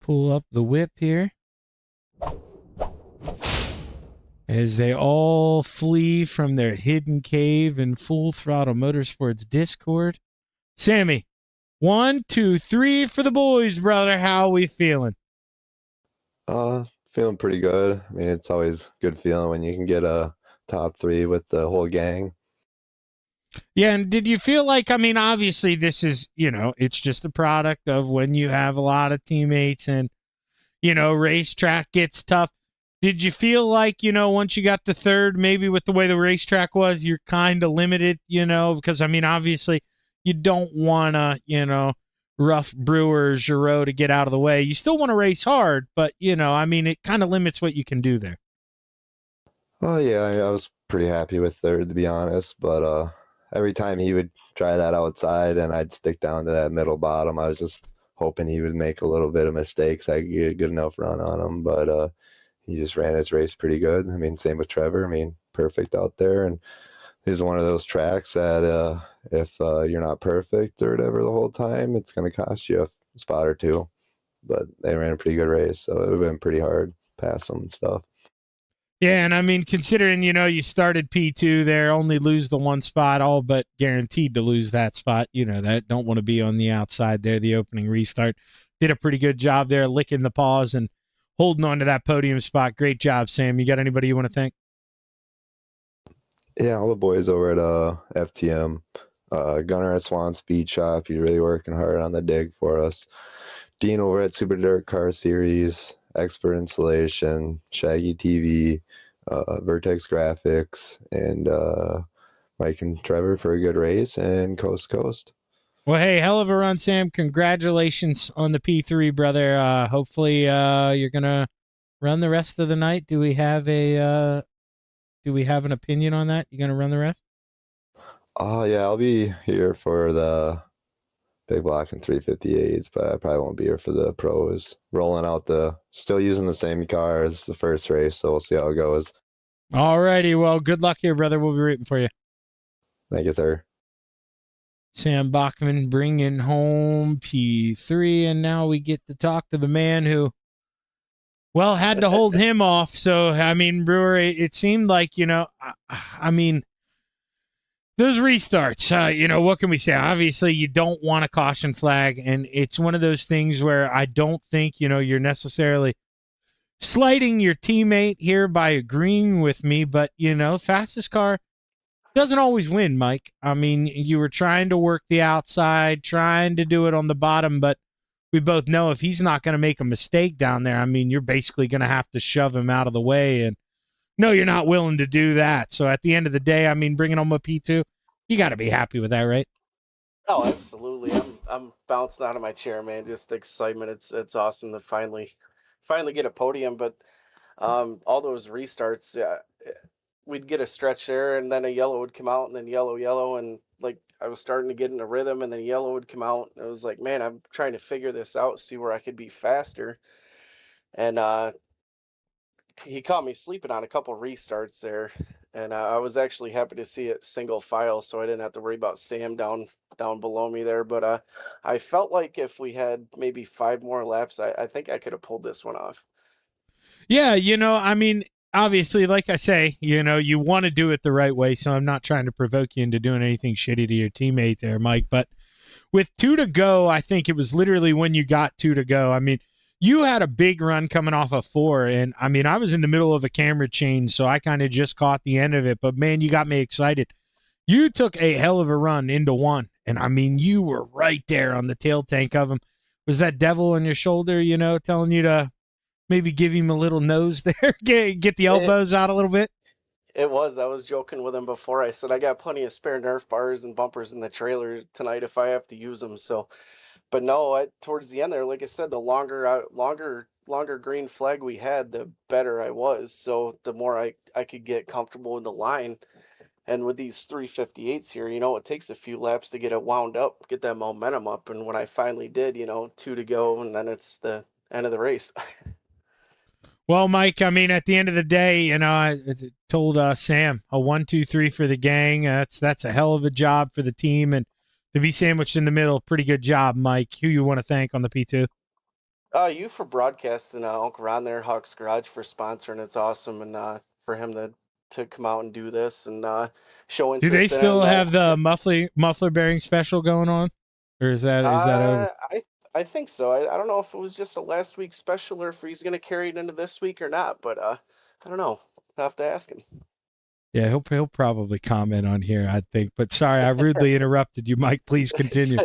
pull up the whip here as they all flee from their hidden cave in Full Throttle Motorsports Discord. Sammy, 1, 2, 3 for the boys, brother. How are we feeling? Feeling pretty good. I mean, it's always good feeling when you can get a top 3 with the whole gang. Yeah, and did you feel like, I mean, obviously this is, it's just a product of when you have a lot of teammates and, racetrack gets tough. Did you feel like, once you got to 3rd, maybe with the way the racetrack was, you're kind of limited, because, I mean, obviously you don't want to, rough Brewer, Giroux to get out of the way. You still want to race hard, but, I mean, it kind of limits what you can do there. Oh, yeah, I was pretty happy with 3rd, to be honest, but every time he would try that outside and I'd stick down to that middle bottom, I was just hoping he would make a little bit of mistakes. I could get a good enough run on him, but he just ran his race pretty good. I mean, same with Trevor. I mean, perfect out there. And he's one of those tracks that if you're not perfect or whatever the whole time, it's going to cost you a spot or 2. But they ran a pretty good race, so it would have been pretty hard past them and stuff. Yeah, and I mean, considering, you started P2 there, only lose the 1 spot, all but guaranteed to lose that spot, that don't want to be on the outside there, the opening restart. Did a pretty good job there, licking the paws and holding on to that podium spot. Great job, Sam. You got anybody you want to thank? Yeah, all the boys over at FTM. Gunnar at Swan Speed Shop, he's really working hard on the dig for us. Dean over at Super Dirt Car Series, Expert Installation, Shaggy TV, Vertex Graphics, and Mike and Trevor for a good race, and Coast to Coast. Well, hey, hell of a run, Sam. Congratulations on the P3, brother. Hopefully you're going to run the rest of the night. Do we have an opinion on that? You going to run the rest? Oh, yeah, I'll be here for the big block and 358s, but I probably won't be here for the pros. Still using the same car as the first race, so we'll see how it goes. All righty. Well, good luck here, brother. We'll be rooting for you. Thank you, sir. Sam Bachman bringing home P3, and now we get to talk to the man who, well, had to hold him off. So, I mean, Brewer, it seemed like, I mean, those restarts, what can we say? Obviously, you don't want a caution flag, and it's one of those things where I don't think, you're necessarily slighting your teammate here by agreeing with me, but, fastest car doesn't always win, Mike. I mean, you were trying to work the outside, trying to do it on the bottom, but we both know if he's not going to make a mistake down there, I mean, you're basically going to have to shove him out of the way, and no, you're not willing to do that. So at the end of the day, I mean, bringing home a P2, you got to be happy with that, right? Oh, absolutely. I'm bouncing out of my chair, man. Just excitement. It's awesome to finally get a podium. But all those restarts, we'd get a stretch there, and then a yellow would come out, and then yellow, and like I was starting to get in a rhythm, and then yellow would come out. And it was like, man, I'm trying to figure this out, see where I could be faster. And he caught me sleeping on a couple restarts there, and I was actually happy to see it single file, so I didn't have to worry about Sam down below me there. But I felt like if we had maybe 5 more laps, I think I could have pulled this one off. Yeah, I mean, obviously, like I say, you want to do it the right way, so I'm not trying to provoke you into doing anything shitty to your teammate there, Mike. But with 2 to go, I think it was literally when you got 2 to go. I mean, you had a big run coming off of 4, and I mean, I was in the middle of a camera change, so I kind of just caught the end of it. But man, you got me excited. You took a hell of a run into 1, and I mean, you were right there on the tail tank of him. Was that devil on your shoulder, telling you to maybe give him a little nose there, get the elbows out a little bit? It was. I was joking with him before. I said I got plenty of spare Nerf bars and bumpers in the trailer tonight if I have to use them. So. But no, towards the end there, like I said, the longer green flag we had, the better I was. So the more I could get comfortable in the line. And with these 358s here, it takes a few laps to get it wound up, get that momentum up. And when I finally did, 2 to go, and then it's the end of the race. Well, Mike, I mean, at the end of the day, I told Sam a 1, 2, 3 for the gang. That's a hell of a job for the team, and to be sandwiched in the middle, pretty good job, Mike. Who you want to thank on the P2? You for broadcasting, Uncle Ron there, Hawks Garage for sponsoring. It's awesome, and for him to come out and do this and show interest. Do they still in have the muffler bearing special going on, or is that over? I think so. I don't know if it was just a last week special or if he's going to carry it into this week or not, but I don't know. I'll have to ask him. Yeah, he'll probably comment on here, I think. But sorry, I rudely interrupted you, Mike. Please continue.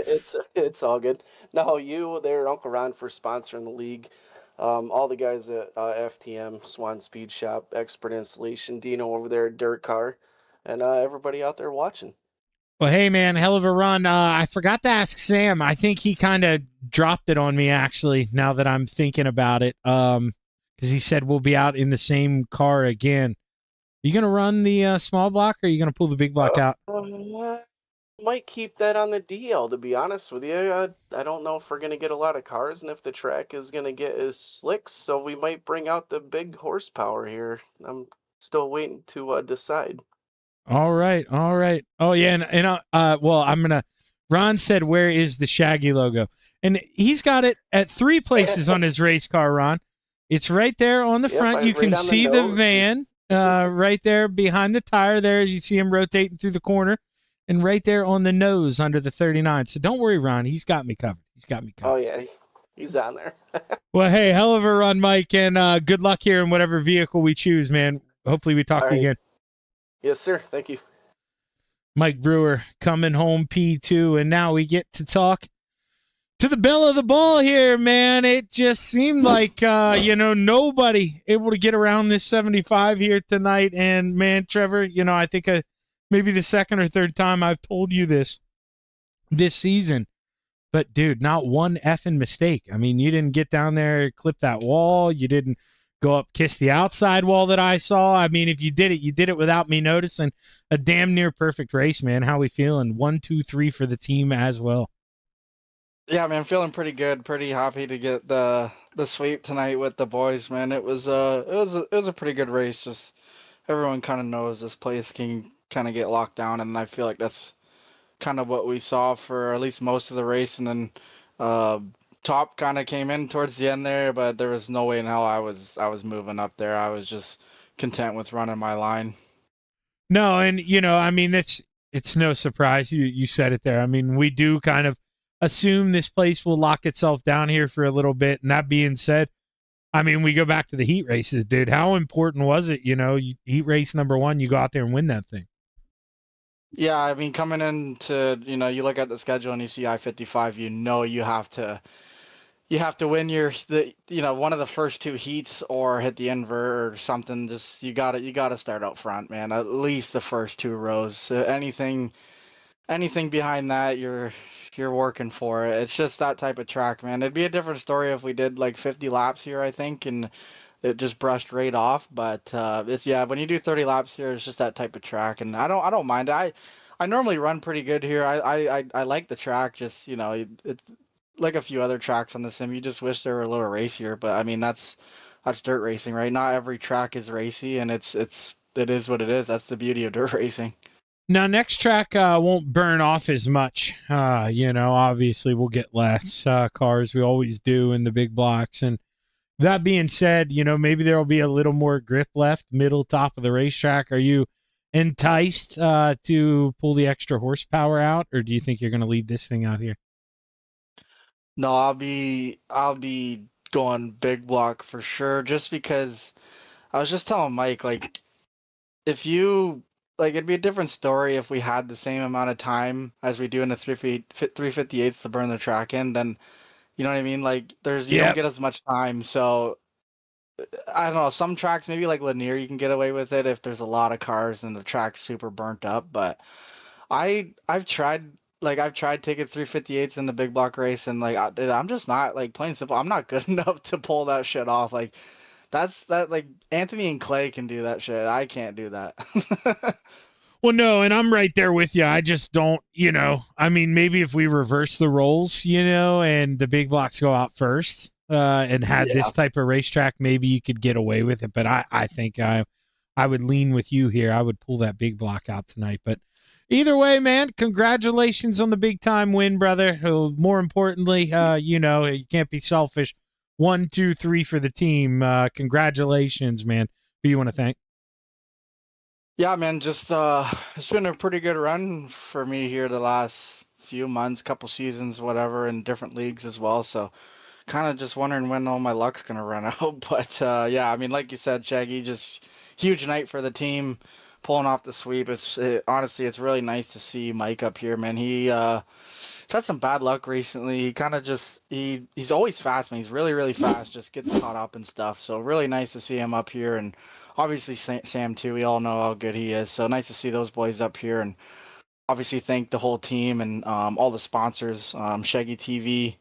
It's all good. No, you there, Uncle Ron, for sponsoring the league. All the guys at FTM, Swan Speed Shop, Expert Installation, Dino over there at Dirt Car, and everybody out there watching. Well, hey, man, hell of a run. I forgot to ask Sam. I think he kind of dropped it on me, actually, now that I'm thinking about it, because he said we'll be out in the same car again. You going to run the small block, or are you going to pull the big block out? Might keep that on the DL, to be honest with you. I don't know if we're going to get a lot of cars and if the track is going to get as slick, so we might bring out the big horsepower here. I'm still waiting to decide. All right. Oh, yeah, and well, I'm going to – Ron said, where is the Shaggy logo? And he's got it at 3 places on his race car, Ron. It's right there on the front. You can see the van. Right there behind the tire there as you see him rotating through the corner, and right there on the nose under the 39. So don't worry, Ron. He's got me covered. Oh, yeah. He's on there. Well, hey, hell of a run, Mike, and good luck here in whatever vehicle we choose, man. Hopefully we talk again. Yes, sir. Thank you. Mike Brewer coming home P2, and now we get to talk to the belle of the ball here, man. It just seemed like, nobody able to get around this 75 here tonight. And, man, Trevor, I think maybe the second or third time I've told you this season. But dude, not one effing mistake. I mean, you didn't get down there, clip that wall. You didn't go up, kiss the outside wall that I saw. I mean, if you did it without me noticing. A damn near perfect race, man. How we feeling? 1, 2, 3 for the team as well. Yeah, man, feeling pretty good. Pretty happy to get the sweep tonight with the boys, man. It was a pretty good race. Just everyone kind of knows this place can kind of get locked down, and I feel like that's kind of what we saw for at least most of the race. And then top kind of came in towards the end there, but there was no way in hell I was moving up there. I was just content with running my line. No, and I mean, it's no surprise. You said it there. I mean, we do kind of assume this place will lock itself down here for a little bit. And that being said, I mean, we go back to the heat races, dude. How important was it? Heat race number 1, you go out there and win that thing. Yeah, I mean, coming into, you look at the schedule and you see I-55, you have to win one of the first 2 heats or hit the invert or something. Just you gotta start out front, man. At least the first 2 rows. Anything behind that, you're working for it. It's just that type of track, man. It'd be a different story if we did like 50 laps here, I think, and it just brushed right off. But when you do 30 laps here, it's just that type of track, and I don't mind. I normally run pretty good here. I like the track. Just it's like a few other tracks on the sim. You just wish they were a little racier, but I mean that's dirt racing, right? Not every track is racy, and it is what it is. That's the beauty of dirt racing. Now, next track won't burn off as much. Obviously we'll get less cars. We always do in the big blocks. And that being said, maybe there will be a little more grip left, middle, top of the racetrack. Are you enticed to pull the extra horsepower out, or do you think you're going to lead this thing out here? No, I'll be going big block for sure, just because I was just telling Mike, like, if you it'd be a different story if we had the same amount of time as we do in the 358s to burn the track in. Then, you know what I mean? Like, you don't get as much time. So I don't know. Some tracks, maybe like Lanier, you can get away with it if there's a lot of cars and the track's super burnt up. But I've tried taking 358s in the big block race, and I'm just not, like, plain simple, I'm not good enough to pull that shit off. Like, like Anthony and Clay can do that shit. I can't do that. Well, no, and I'm right there with you. I just don't, I mean, maybe if we reverse the roles, and the big blocks go out first and had this type of racetrack, maybe you could get away with it. But I think I would lean with you here. I would pull that big block out tonight. But either way, man, congratulations on the big time win, brother. More importantly, you can't be selfish. 1, 2, 3 for the team. Congratulations, man. Who you want to thank? Yeah, man, just it's been a pretty good run for me here the last few months, couple seasons, whatever, in different leagues as well. So kind of just wondering when all my luck's going to run out. But yeah, I mean, like you said, Shaggy, just huge night for the team, pulling off the sweep. Honestly, it's really nice to see Mike up here, man. He's had some bad luck recently. He kind of just he's always fast, man. He's really, really fast, just gets caught up and stuff. So really nice to see him up here, and obviously Sam too. We all know how good he is. So nice to see those boys up here, and obviously thank the whole team and all the sponsors, Shaggy TV,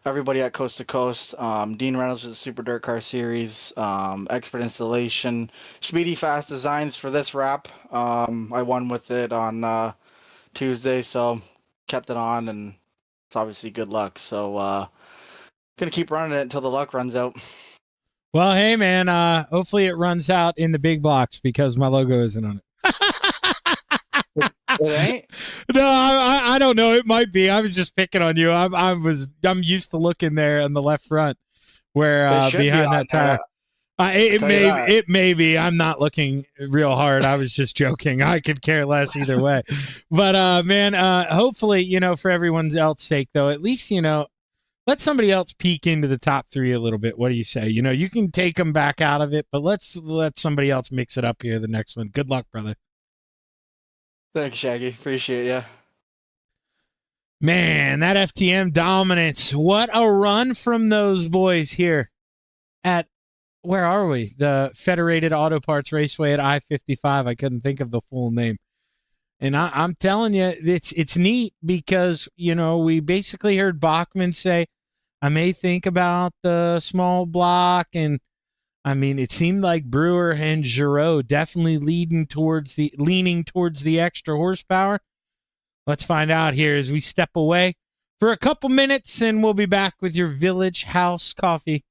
everybody at Coast to Coast, Dean Reynolds with the Super Dirt Car Series, Expert Installation, Speedy Fast Designs for this wrap. I won with it on Tuesday, so kept it on, and it's obviously good luck. So gonna keep running it until the luck runs out. Well, hey, man, hopefully it runs out in the big blocks because my logo isn't on it. It ain't? No, I don't know. It might be. I was just picking on you. I'm used to looking there in the left front where behind that tire. It may be. I'm not looking real hard. I was just joking. I could care less either way. But man, hopefully, for everyone's else's sake, though, at least let somebody else peek into the top 3 a little bit. What do you say? You can take them back out of it, but let's let somebody else mix it up here. The next one. Good luck, brother. Thanks, Shaggy. Appreciate ya. Man, that FTM dominance. What a run from those boys here at, where are we? The Federated Auto Parts Raceway at I-55. I couldn't think of the full name. And I'm telling you, it's neat because, you know, we basically heard Bachman say, I may think about the small block. And, I mean, it seemed like Brewer and Giroux definitely leaning towards the extra horsepower. Let's find out here as we step away for a couple minutes, and we'll be back with your Village House Coffee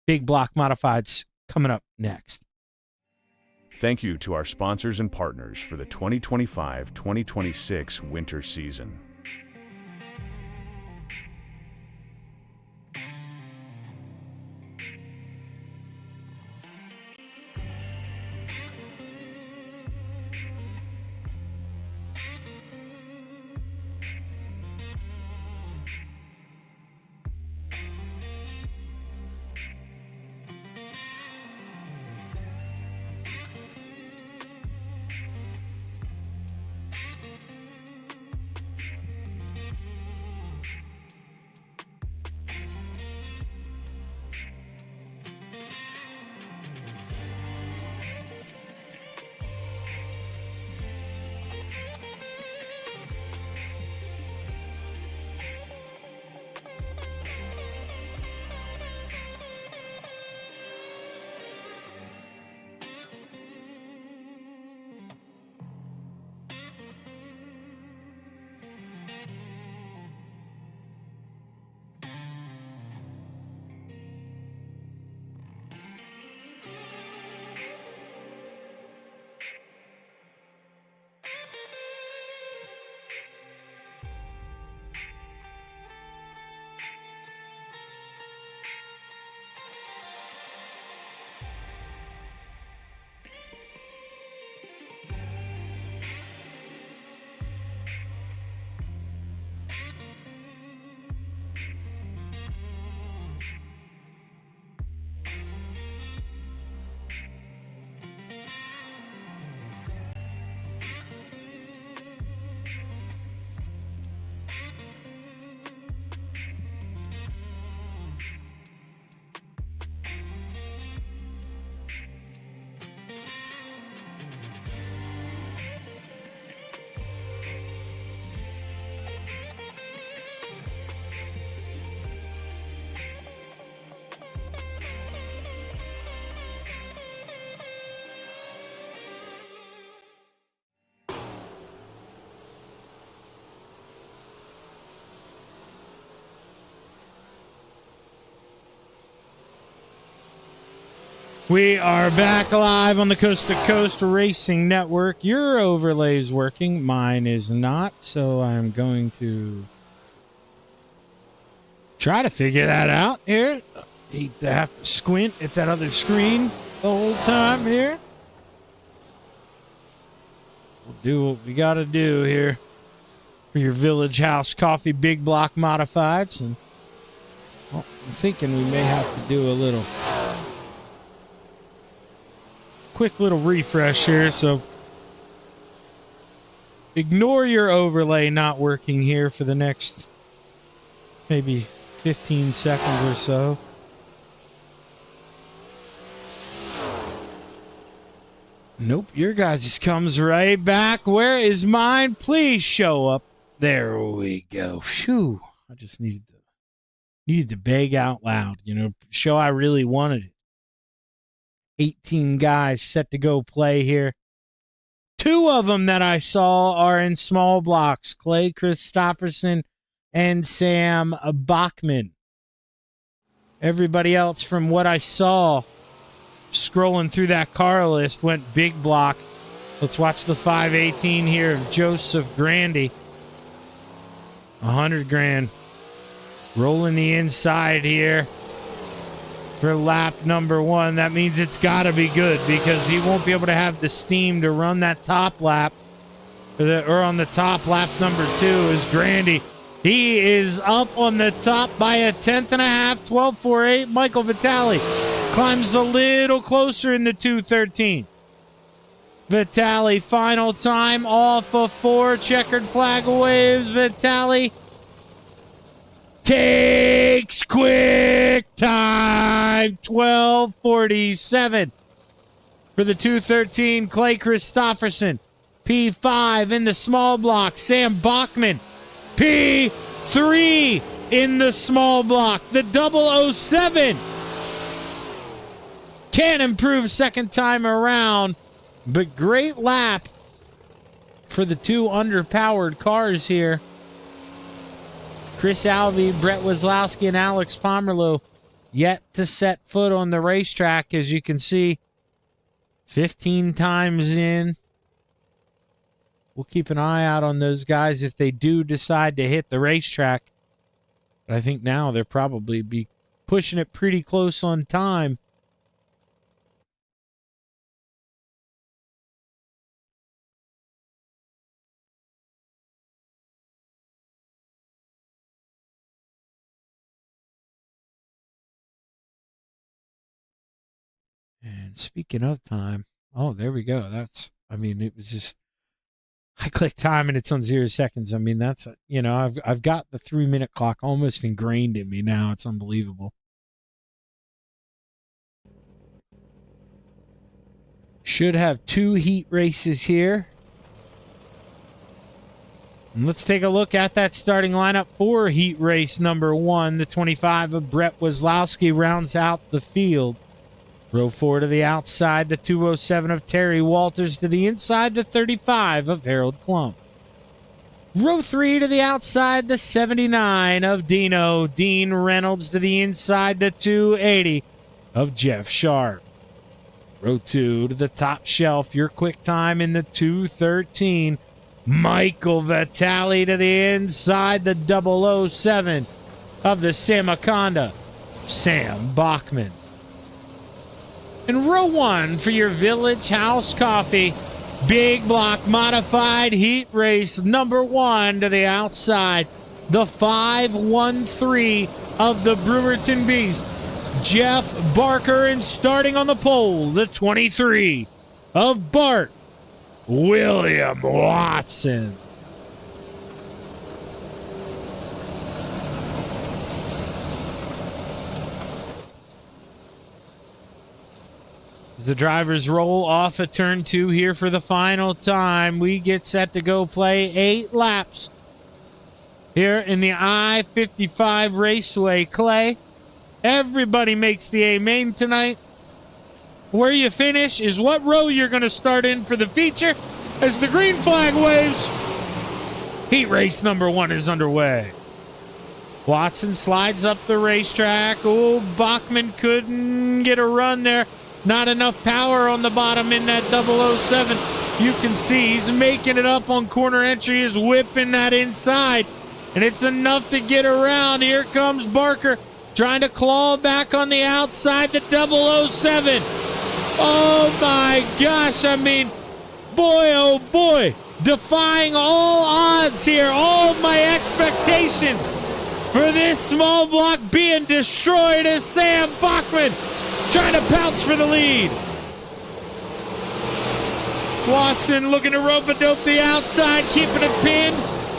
Big Block Modifieds coming up next. Thank you to our sponsors and partners for the 2025-2026 winter season. We are back live on the Coast to Coast Racing Network. Your overlay's working. Mine is not, so I'm going to try to figure that out here. Hate to have to squint at that other screen the whole time here. We'll do what we got to do here for your Village House Coffee Big Block Modifieds. And well, I'm thinking we may have to do a little quick little refresh here, so ignore your overlay not working here for the next maybe 15 seconds or so. Nope, your guys' comes right back. Where is mine? Please show up. There we go. Phew. I just needed to beg out loud, you know, show I really wanted it. 18 guys set to go play here. 2 of them that I saw are in small blocks, Clay Christopherson and Sam Bachman. Everybody else, from what I saw, scrolling through that car list, went big block. Let's watch the 518 here of Joseph Grandy. 100 grand. Rolling the inside here for lap number 1. That means it's got to be good because he won't be able to have the steam to run that top lap. Or on the top, lap number 2 is Grandy. He is up on the top by a 10th and a half, 12.48. Michael Vitale climbs a little closer in the 2:13. Vitale, final time off of 4. Checkered flag waves. Vitale takes quick time, 12:47 for the 2:13. Clay Christopherson P5 in the small block, Sam Bachman. P3 in the small block, the 007. Can improve second time around, but great lap for the two underpowered cars here. Chris Alvey, Brett Weslowski, and Alex Pomerleau yet to set foot on the racetrack, as you can see. 15 times in. We'll keep an eye out on those guys if they do decide to hit the racetrack. But I think now they'll probably be pushing it pretty close on time. And speaking of time, oh, there we go. It was just, I click time and it's on 0 seconds. I mean, that's, I've got the 3-minute clock almost ingrained in me now. It's unbelievable. Should have 2 heat races here. And let's take a look at that starting lineup for heat race number 1. The 25 of Brett Weslowski rounds out the field. Row 4 to the outside, the 207 of Terry Walters to the inside, the 35 of Harold Klump. Row 3 to the outside, the 79 of Dean Reynolds to the inside, the 280 of Jeff Sharp. Row 2 to the top shelf, your quick time in the 213. Michael Vitale to the inside, the 007 of the Samaconda, Sam Bachman. In row 1 for your Village House Coffee, big block modified heat race number 1 to the outside, the 513 of the Brewerton Beast, Jeff Barker, and starting on the pole, the 23 of Bart William Watson. The drivers roll off at turn 2 here for the final time. We get set to go play 8 laps here in the I-55 Raceway. Clay, everybody makes the A main tonight. Where you finish is what row you're going to start in for the feature as the green flag waves. Heat race number 1 is underway. Watson slides up the racetrack. Oh, Bachman couldn't get a run there. Not enough power on the bottom in that 007. You can see he's making it up on corner entry, is whipping that inside. And it's enough to get around. Here comes Barker trying to claw back on the outside, the 007. Oh my gosh, boy, oh boy. Defying all odds here, all my expectations for this small block being destroyed as Sam Bachman trying to pounce for the lead. Watson looking to rope-a-dope the outside, keeping it pinned.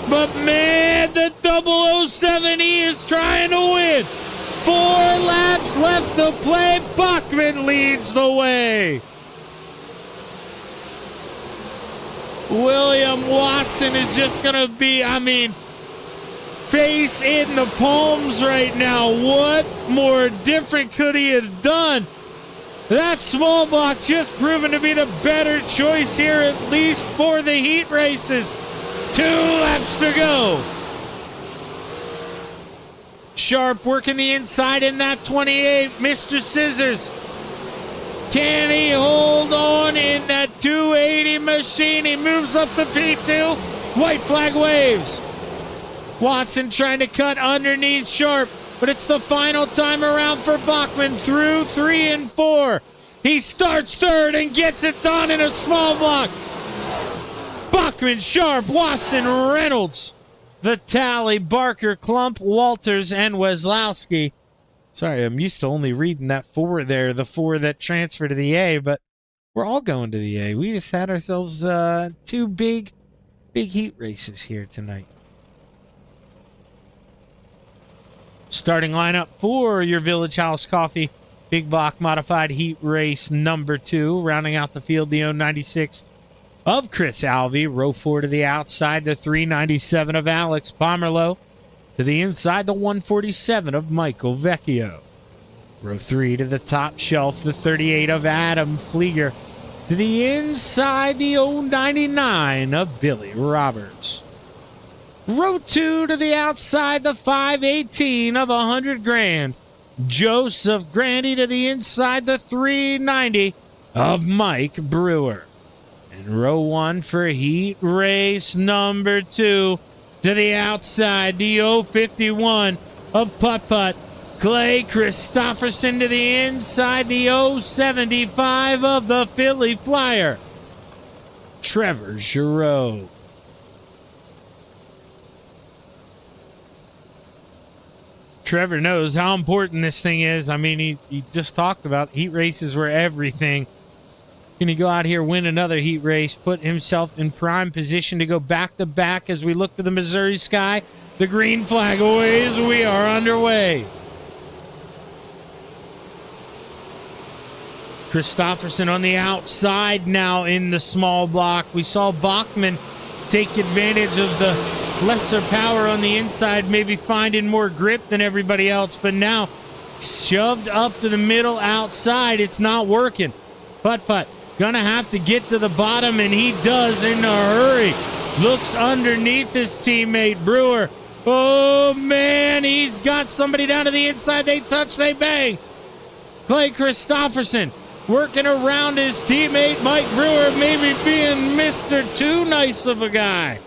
But man, the 007, he is trying to win. 4 laps left to play. Bachman leads the way. William Watson is just going to be, face in the palms right now. What more different could he have done? That small block just proven to be the better choice here, at least for the heat races. 2 laps to go. Sharp working the inside in that 28. Mr. Scissors. Can he hold on in that 280 machine? He moves up the P2. White flag waves. Watson trying to cut underneath Sharp, but it's the final time around for Bachman through 3 and 4. He starts third and gets it done in a small block. Bachman, Sharp, Watson, Reynolds, Vitale, Barker, Klump, Walters, and Weslowski. Sorry, I'm used to only reading that 4 there, the 4 that transfer to the A, but we're all going to the A. We just had ourselves 2 big heat races here tonight. Starting lineup for your Village House Coffee big block modified heat race number 2. Rounding out the field, the 096 of Chris Alvey. Row 4 to the outside, the 397 of Alex Pomerleau. To the inside, the 147 of Michael Vecchio. Row 3 to the top shelf, the 38 of Adam Flieger. To the inside, the 099 of Billy Roberts. Row 2 to the outside, the 518 of 100 grand. Joseph Grandy. To the inside, the 390 of Mike Brewer. And row 1 for heat race number 2. To the outside, the 051 of Putt Putt. Clay Christopherson. To the inside, the 075 of the Philly Flyer, Trevor Giroux. Trevor knows how important this thing is. I mean, he just talked about heat races were everything. Can he go out here, win another heat race, put himself in prime position to go back-to-back as we look to the Missouri sky? The green flag waves. We are underway. Christopherson on the outside now in the small block. We saw Bachman take advantage of the lesser power on the inside, maybe finding more grip than everybody else, but now shoved up to the middle outside. It's not working. Putt-Putt gonna have to get to the bottom, and he does in a hurry. Looks underneath his teammate Brewer. Oh man, he's got somebody down to the inside. They touch, they bang. Clay Christopherson working around his teammate Mike Brewer, maybe being Mr. Too Nice of a guy.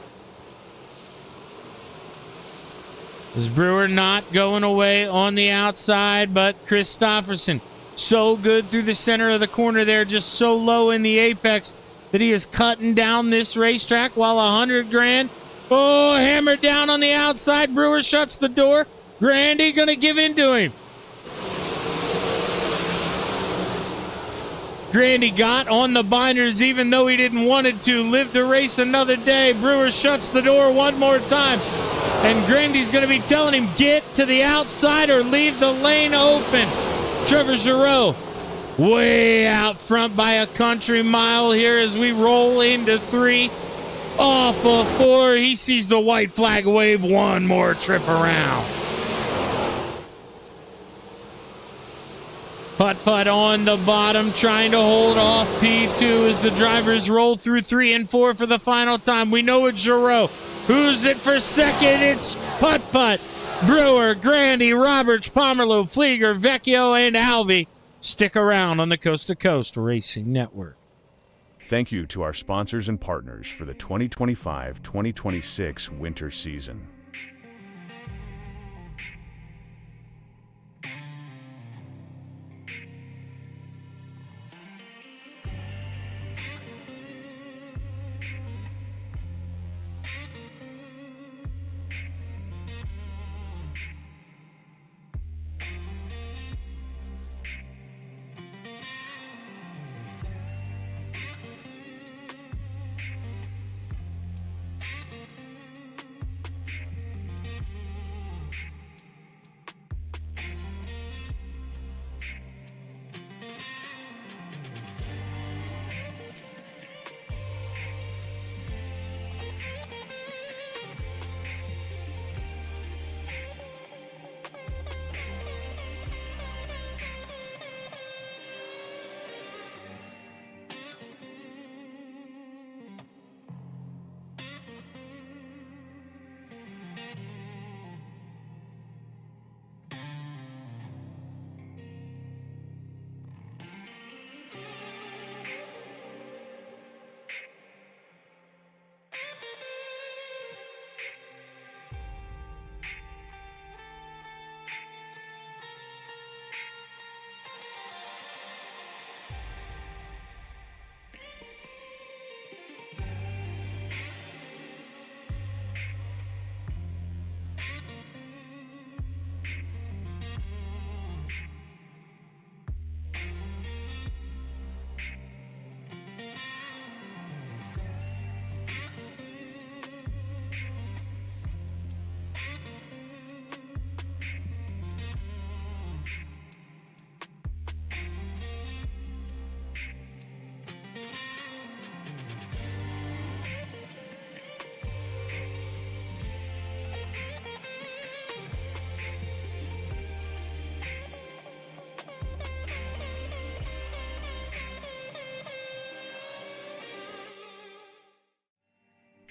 Is Brewer not going away on the outside, but Christopherson so good through the center of the corner there, just so low in the apex that he is cutting down this racetrack while 100 grand. Oh, hammered down on the outside. Brewer shuts the door. Grandy gonna give in to him. Grandy got on the binders even though he didn't want it to. Live to race another day. Brewer shuts the door one more time. And Grandy's going to be telling him, get to the outside or leave the lane open. Trevor Giroux way out front by a country mile here as we roll into 3. Off of 4. He sees the white flag wave one more trip around. Putt-Putt on the bottom, trying to hold off P2 as the drivers roll through 3 and 4 for the final time. We know it's Giroux. Who's it for second? It's Putt-Putt. Brewer, Grandy, Roberts, Pomerleau, Flieger, Vecchio, and Alvey. Stick around on the Coast to Coast Racing Network. Thank you to our sponsors and partners for the 2025-2026 winter season.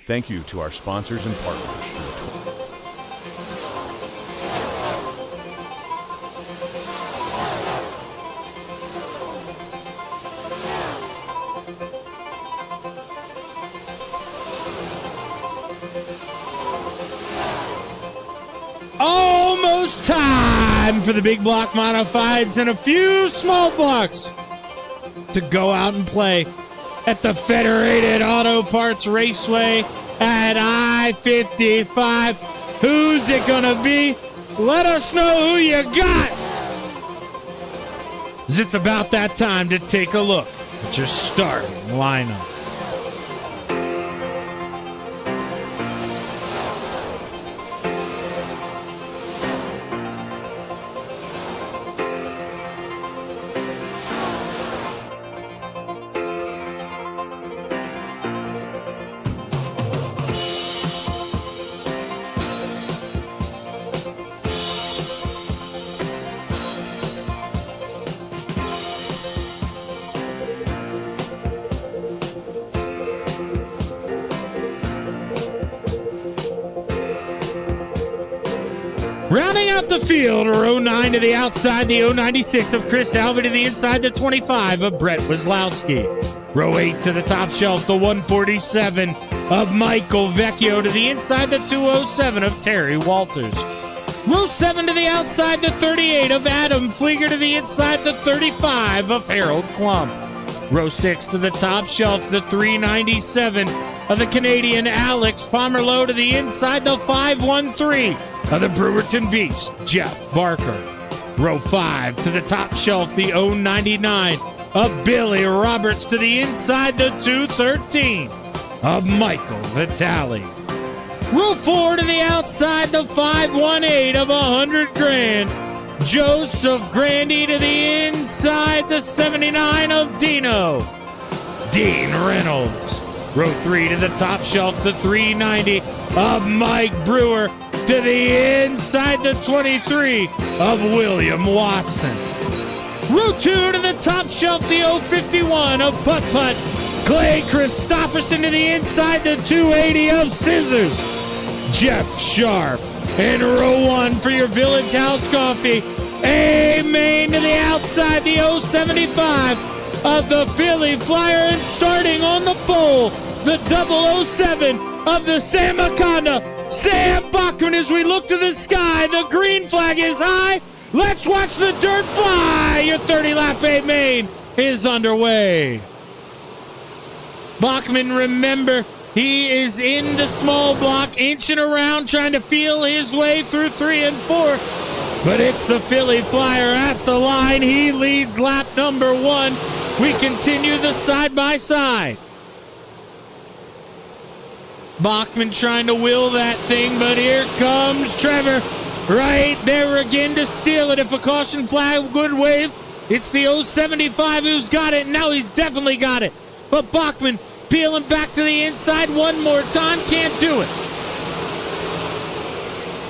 Thank you to our sponsors and partners for the Almost time for the big block modifieds and a few small blocks to go out and play at the Federated Auto Parts Raceway at I-55. Who's it gonna be? Let us know who you got. 'Cause it's about that time to take a look at your starting lineup. Rounding out the field, row 9 to the outside, the 096 of Chris Alvey to the inside, the 25 of Brett Wazlowski. Row 8 to the top shelf, the 147 of Michael Vecchio to the inside, the 207 of Terry Walters. Row 7 to the outside, the 38 of Adam Flieger to the inside, the 35 of Harold Klump. Row 6 to the top shelf, the 397 of the Canadian Alex Pomerleau to the inside, the 513 of the Brewerton Beast, Jeff Barker. Row 5 to the top shelf, the 099 of Billy Roberts to the inside, the 213 of Michael Vitale. Row 4 to the outside, the 518 of 100 grand, Joseph Grandy to the inside, the 79 of Dino, Dean Reynolds. Row 3 to the top shelf, the 390 of Mike Brewer to the inside, the 23 of William Watson. Row 2 to the top shelf, the 051 of Putt Putt, Clay Christopherson to the inside, the 280 of Scissors, Jeff Sharp. And row 1 for your Village House Coffee, A Main to the outside, the 075 of the Philly Flyer, and starting on the pole, the 007 of the Sam Maconda, Sam Bachman. As we look to the sky, the green flag is high. Let's watch the dirt fly. Your 30-lap A Main is underway. Bachman, remember, he is in the small block, inching around, trying to feel his way through 3 and 4. But it's the Philly Flyer at the line. He leads lap number 1. We continue the side-by-side. Bachman trying to will that thing, but here comes Trevor right there again to steal it. If a caution flag would wave, it's the 075 who's got it. Now he's definitely got it. But Bachman peeling back to the inside one more time, can't do it.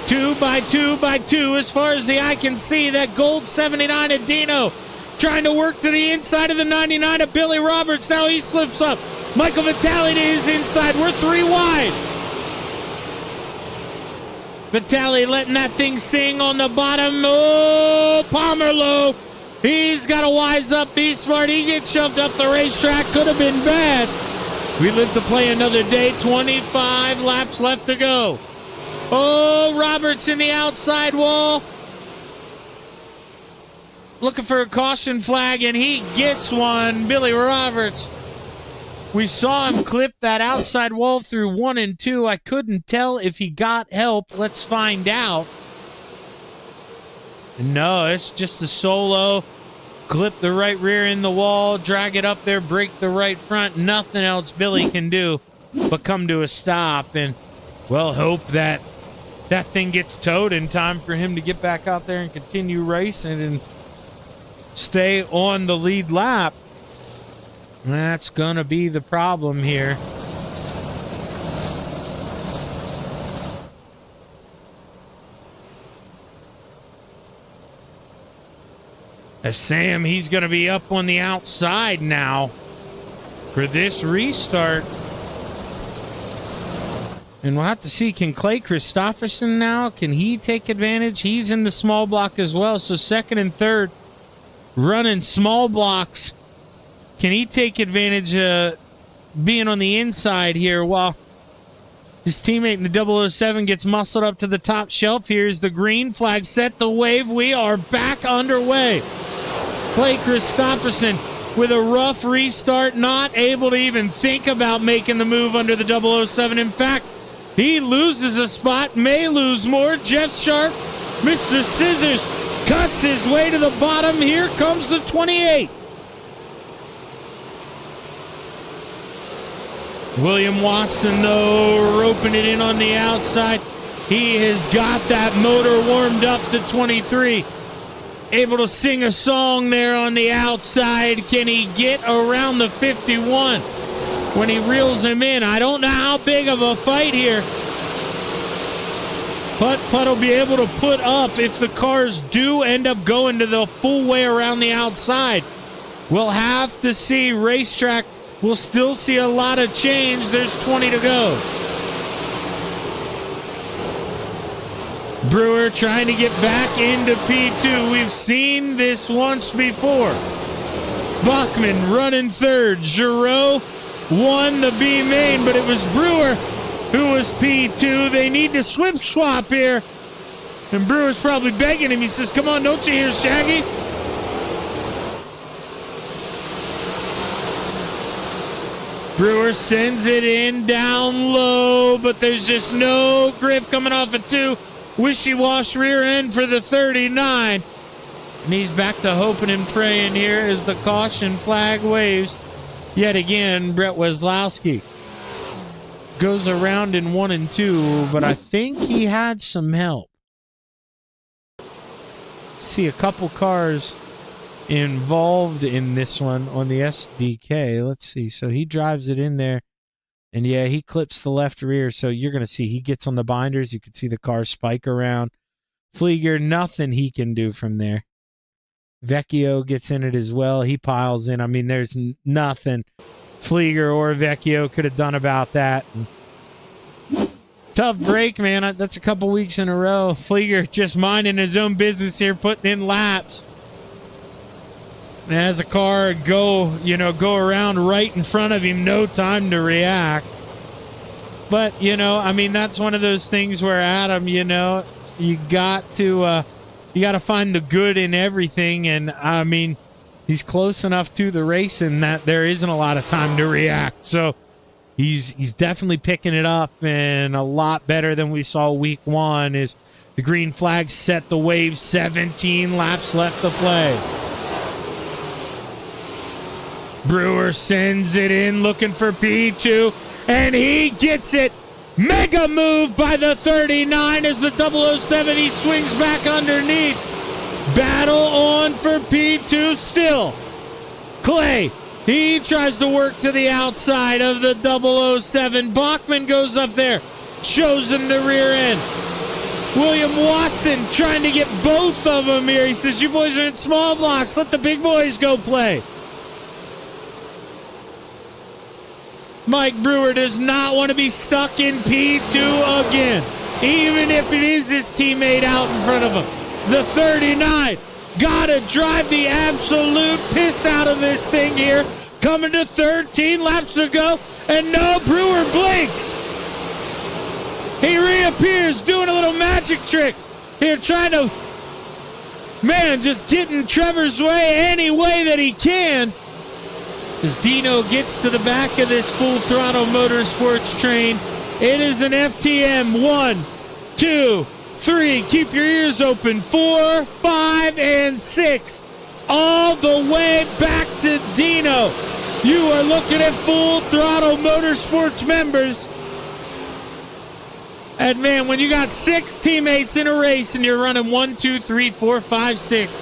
2 by 2 by 2 as far as the eye can see. That gold 79 of Dino trying to work to the inside of the 99 of Billy Roberts. Now he slips up. Michael Vitale to his inside. We're 3 wide. Vitale letting that thing sing on the bottom. Oh, Pomerleau. He's got to wise up, be smart. He gets shoved up the racetrack. Could have been bad. We live to play another day. 25 laps left to go. Oh, Roberts in the outside wall. Looking for a caution flag, and he gets one. Billy Roberts. We saw him clip that outside wall through 1 and 2. I couldn't tell if he got help. Let's find out. No, it's just a solo. Clip the right rear in the wall, drag it up there, break the right front. Nothing else Billy can do but come to a stop. And, well, hope that that thing gets towed in time for him to get back out there and continue racing and stay on the lead lap. That's going to be the problem here. As Sam, he's going to be up on the outside now for this restart. And we'll have to see, can Clay Christopherson now, can he take advantage? He's in the small block as well, so second and third, running small blocks. Can he take advantage of being on the inside here while his teammate in the 007 gets muscled up to the top shelf? Here's the green flag, set the wave. We are back underway. Clay Christopherson with a rough restart, not able to even think about making the move under the 007. In fact, he loses a spot, may lose more. Jeff Sharp, Mr. Scissors, cuts his way to the bottom. Here comes the 28. William Watson, though, roping it in on the outside. He has got that motor warmed up to 23. Able to sing a song there on the outside. Can he get around the 51 when he reels him in? I don't know how big of a fight here. Putt will be able to put up if the cars do end up going to the full way around the outside. We'll have to see. Racetrack will still see a lot of change. There's 20 to go. Brewer trying to get back into P2. We've seen this once before. Bachman running third. Giroux won the B main, but it was Brewer who was P2. They need to swap here. And Brewer's probably begging him. He says, come on, don't you hear, Shaggy? Brewer sends it in down low, but there's just no grip coming off a 2. Wishy-wash rear end for the 39. And he's back to hoping and praying here as the caution flag waves. Yet again, Brett Weslowski goes around in 1 and 2, but I think he had some help. See a couple cars involved in this one on the SDK. Let's see. So he drives it in there. And yeah, he clips the left rear, so you're going to see he gets on the binders. You can see the car spike around. Flieger, nothing he can do from there. Vecchio gets in it as well. He piles in. I mean, there's nothing Flieger or Vecchio could have done about that. Tough break, man. That's a couple weeks in a row. Flieger just minding his own business here, putting in laps. And as a car go around right in front of him, no time to react. But, I mean, that's one of those things where, Adam, you got to find the good in everything. And, I mean, he's close enough to the racing that there isn't a lot of time to react. So he's definitely picking it up, and a lot better than we saw week 1 is the green flag set the wave. 17 laps left to play. Brewer sends it in, looking for P2, and he gets it. Mega move by the 39 as the 007, he swings back underneath. Battle on for P2 still. Clay, he tries to work to the outside of the 007. Bachman goes up there, shows him the rear end. William Watson trying to get both of them here. He says, you boys are in small blocks. Let the big boys go play. Mike Brewer does not want to be stuck in P2 again, even if it is his teammate out in front of him. The 39 gotta drive the absolute piss out of this thing here. Coming to 13 laps to go, and no, Brewer blinks. He reappears, doing a little magic trick here, trying to, just getting Trevor's way any way that he can. As Dino gets to the back of this Full Throttle Motorsports train, it is an FTM. 1, 2, 3. Keep your ears open. 4, 5, and 6. All the way back to Dino. You are looking at Full Throttle Motorsports members. And man, when you got 6 teammates in a race and you're running 1, 2, 3, 4, 5, 6.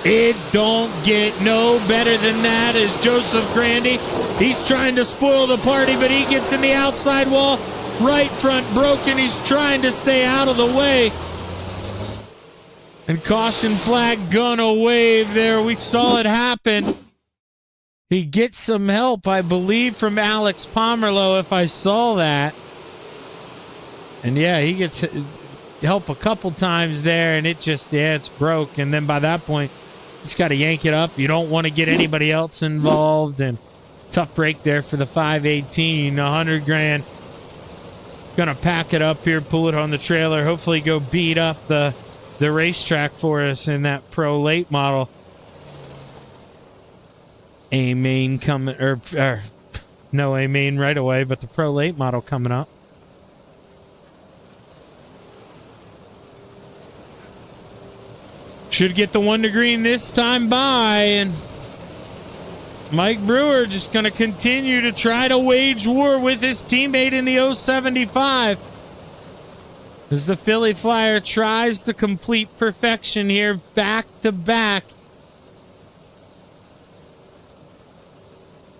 It don't get no better than that as Joseph Grandy. He's trying to spoil the party, but he gets in the outside wall. Right front broken. He's trying to stay out of the way. And caution flag gonna wave there. We saw it happen. He gets some help, I believe, from Alex Pomerleau, if I saw that. And yeah, he gets help a couple times there, and it's broke. And then by that point, he's got to yank it up. You don't want to get anybody else involved. And tough break there for the 518, 100 grand. Gonna pack it up here, pull it on the trailer, hopefully go beat up the racetrack for us in that pro late model. A main coming, or no A main right away, but the pro late model coming up. Should get the 1 to green this time by, and Mike Brewer just going to continue to try to wage war with his teammate in the 075 as the Philly Flyer tries to complete perfection here back to back.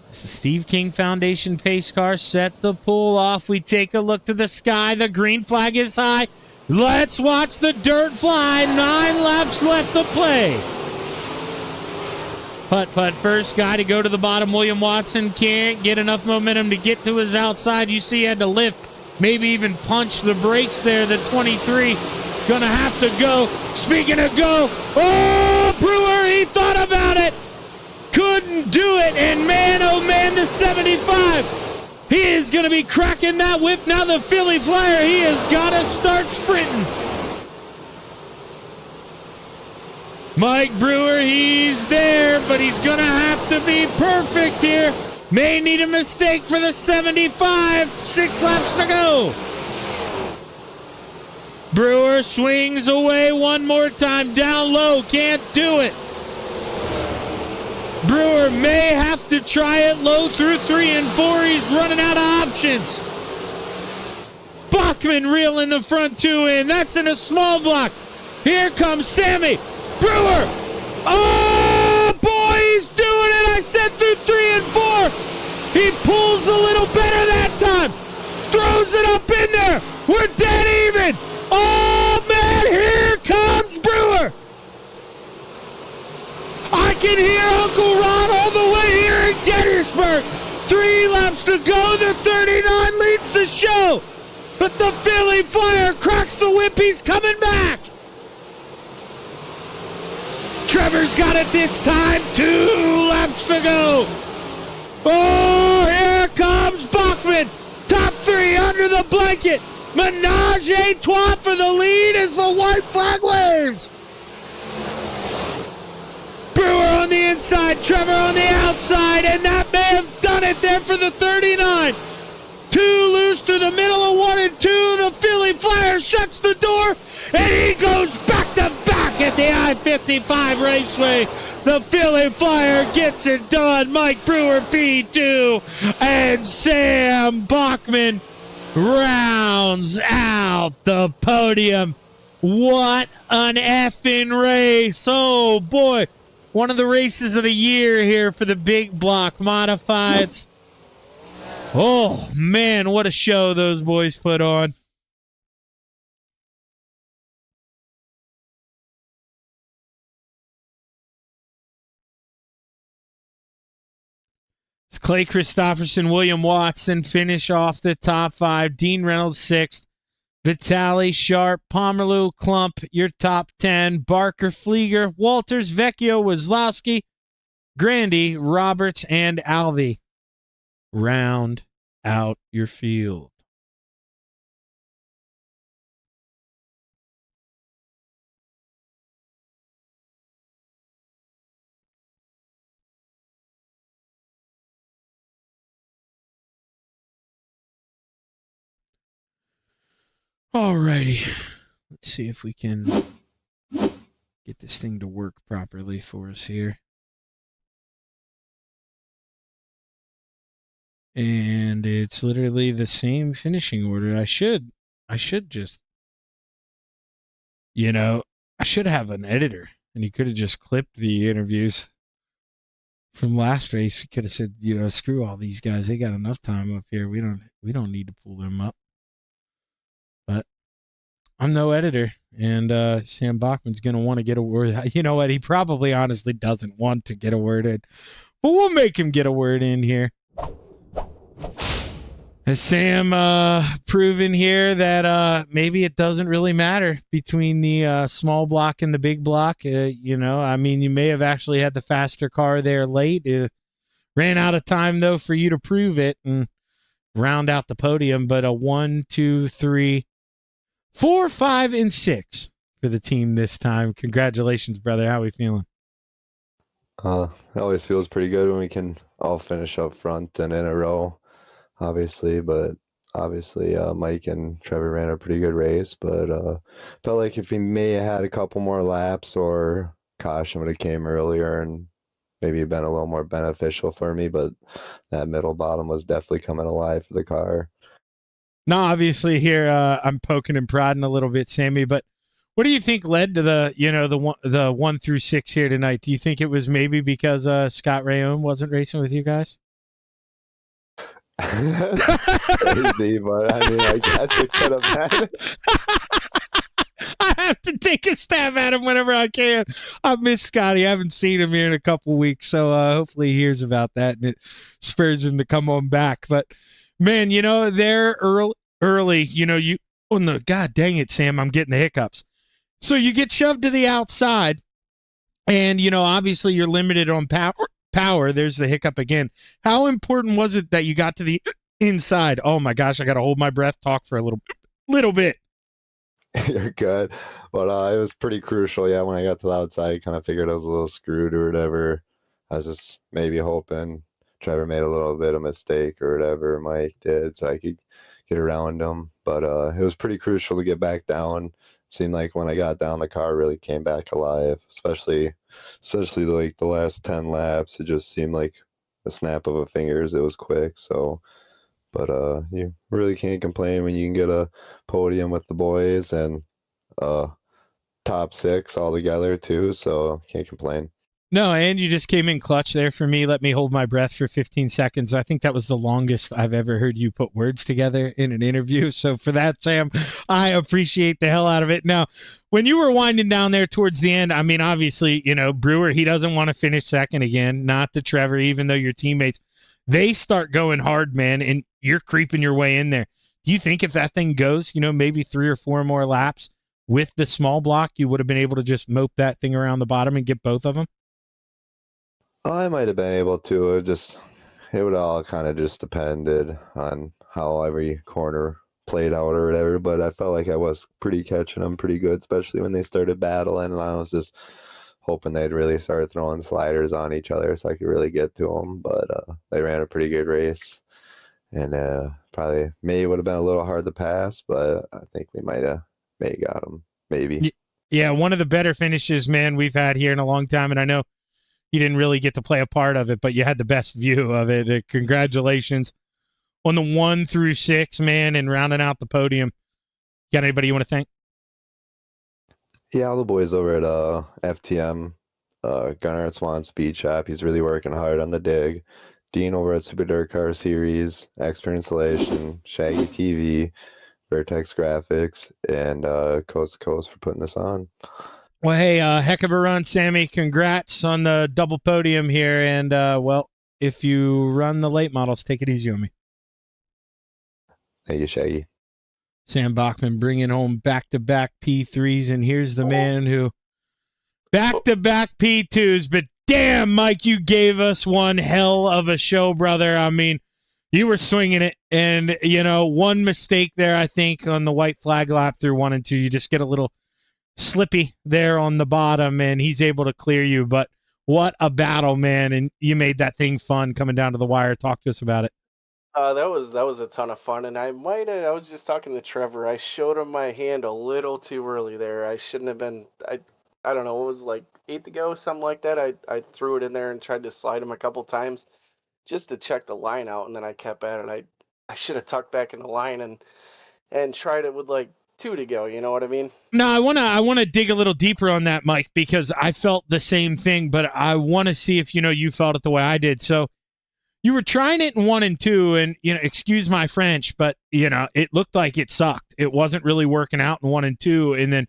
As the Steve King Foundation pace car set the pull off, we take a look to the sky. The green flag is high. Let's watch the dirt fly. 9 laps left to play. Putt first guy to go to the bottom. William Watson can't get enough momentum to get to his outside. You see he had to lift, maybe even punch the brakes there. The 23 gonna have to go. Speaking of go, oh, Brewer, he thought about it. Couldn't do it, and man, oh man, the 75. He is gonna be cracking that whip. Now the Philly Flyer, he has gotta start sprinting. Mike Brewer, he's there, but he's going to have to be perfect here. May need a mistake for the 75. 6 laps to go. Brewer swings away one more time. Down low, can't do it. Brewer may have to try it low through 3 and 4. He's running out of options. Bachman reeling the front 2 in. That's in a small block. Here comes Sammy. Brewer! Oh, boy, he's doing it! I said through 3 and 4. He pulls a little better that time. Throws it up in there. We're dead even. Oh, man, here comes Brewer. I can hear Uncle Ron all the way here in Gettysburg. 3 laps to go. The 39 leads the show. But the Philly Flyer cracks the whip. He's coming back. Trevor's got it this time. 2 laps to go. Oh, here comes Bachman. Top 3 under the blanket. Menage a trois for the lead as the white flag waves. Brewer on the inside, Trevor on the outside, and that may have done it there for the 39. 2 loose to the middle of 1 and 2. The Philly Flyer shuts the door, and he goes back to back at the I-55 Raceway. The Philly Flyer gets it done. Mike Brewer P2, and Sam Bachman rounds out the podium. What an effing race. Oh, boy. One of the races of the year here for the big block modifieds. Oh, man, what a show those boys put on. It's Clay Christopherson, William Watson finish off the top 5. Dean Reynolds 6th. Vitali, Sharp, Pomerleau, Klump, your top 10. Barker, Flieger, Walters, Vecchio, Wazlowski, Grandy, Roberts, and Alvey. Round out your field. Alrighty. Let's see if we can get this thing to work properly for us here. And it's literally the same finishing order. I should just, I should have an editor, and he could have just clipped the interviews from last race. He could have said, screw all these guys. They got enough time up here. We don't need to pull them up. But I'm no editor, and Sam Bachman's going to want to get a word. You know what? He probably honestly doesn't want to get a word in, but we'll make him get a word in here. Has Sam proven here that maybe it doesn't really matter between the small block and the big block? You know, I mean, you may have actually had the faster car there late. It ran out of time, though, for you to prove it and round out the podium. But a 1, 2, 3, 4, 5, and 6 for the team this time. Congratulations, brother. How are we feeling? It always feels pretty good when we can all finish up front and in a row, obviously. But obviously, Mike and Trevor ran a pretty good race. But felt like if we may have had a couple more laps or caution would have came earlier and maybe been a little more beneficial for me. But that middle bottom was definitely coming alive for the car. No, obviously here I'm poking and prodding a little bit, Sammy, but what do you think led to the 1 through 6 here tonight? Do you think it was maybe because Scott Rayon wasn't racing with you guys? Crazy, but I mean, I guess it could have been. I have to take a stab at him whenever I can. I miss Scotty. I haven't seen him here in a couple weeks, so hopefully he hears about that and it spurs him to come on back. But man, you know, they're early. You know, God dang it, Sam, I'm getting the hiccups. So you get shoved to the outside, and, you know, obviously you're limited on power. There's the hiccup again. How important was it that you got to the inside? Oh, my gosh, I got to hold my breath, talk for a little bit. You're good. But it was pretty crucial, yeah, when I got to the outside. I kind of figured I was a little screwed or whatever. I was just maybe hoping Trevor made a little bit of mistake or whatever Mike did so I could get around him. But it was pretty crucial to get back down. Seemed like when I got down, the car really came back alive, especially like the last 10 laps. It just seemed like a snap of a fingers. It was quick. So, but you really can't complain when you can get a podium with the boys and top 6 all together too. So can't complain. No, and you just came in clutch there for me. Let me hold my breath for 15 seconds. I think that was the longest I've ever heard you put words together in an interview. So for that, Sam, I appreciate the hell out of it. Now, when you were winding down there towards the end, I mean, obviously, you know, Brewer, he doesn't want to finish second again, not the Trevor, even though your teammates, they start going hard, man, and you're creeping your way in there. Do you think if that thing goes, you know, maybe 3 or 4 more laps with the small block, you would have been able to just mope that thing around the bottom and get both of them? I might have been able to. It would all kind of just depended on how every corner played out or whatever. But I felt like I was pretty catching them pretty good, especially when they started battling. And I was just hoping they'd really start throwing sliders on each other so I could really get to them. But they ran a pretty good race, and probably maybe would have been a little hard to pass, but I think we may got them. Maybe. Yeah, one of the better finishes, man, we've had here in a long time, and I know you didn't really get to play a part of it, but you had the best view of it. Congratulations on the 1 through 6, man, and rounding out the podium. Got anybody you want to thank? Yeah, all the boys over at FTM, Gunnar at Swan Speed Shop. He's really working hard on the dig. Dean over at Super Dirt Car Series, Expert Installation, Shaggy TV, Vertex Graphics, and Coast to Coast for putting this on. Well, hey, heck of a run, Sammy. Congrats on the double podium here. And, well, if you run the late models, take it easy on me. Thank you, Shaggy. Sam Bachman bringing home back-to-back P3s. And here's the man who back-to-back P2s. But damn, Mike, you gave us one hell of a show, brother. I mean, you were swinging it. And, you know, one mistake there, I think, on the white flag lap through 1 and 2. You just get a little slippy there on the bottom, and he's able to clear you. But what a battle, man. And you made that thing fun coming down to the wire. Talk to us about it. That was a ton of fun, and I was just talking to Trevor. I showed him my hand a little too early there. I shouldn't have been. I don't know. It was like 8 to go, something like that. I threw it in there and tried to slide him a couple times just to check the line out, and then I kept at it. I should have tucked back in the line and tried it with like 2 to go, you know what I mean? No, I want to dig a little deeper on that, Mike, because I felt the same thing, but I want to see if, you know, you felt it the way I did. So you were trying it in 1 and 2, and, you know, excuse my French, but, you know, it looked like it sucked. It wasn't really working out in 1 and 2, and then,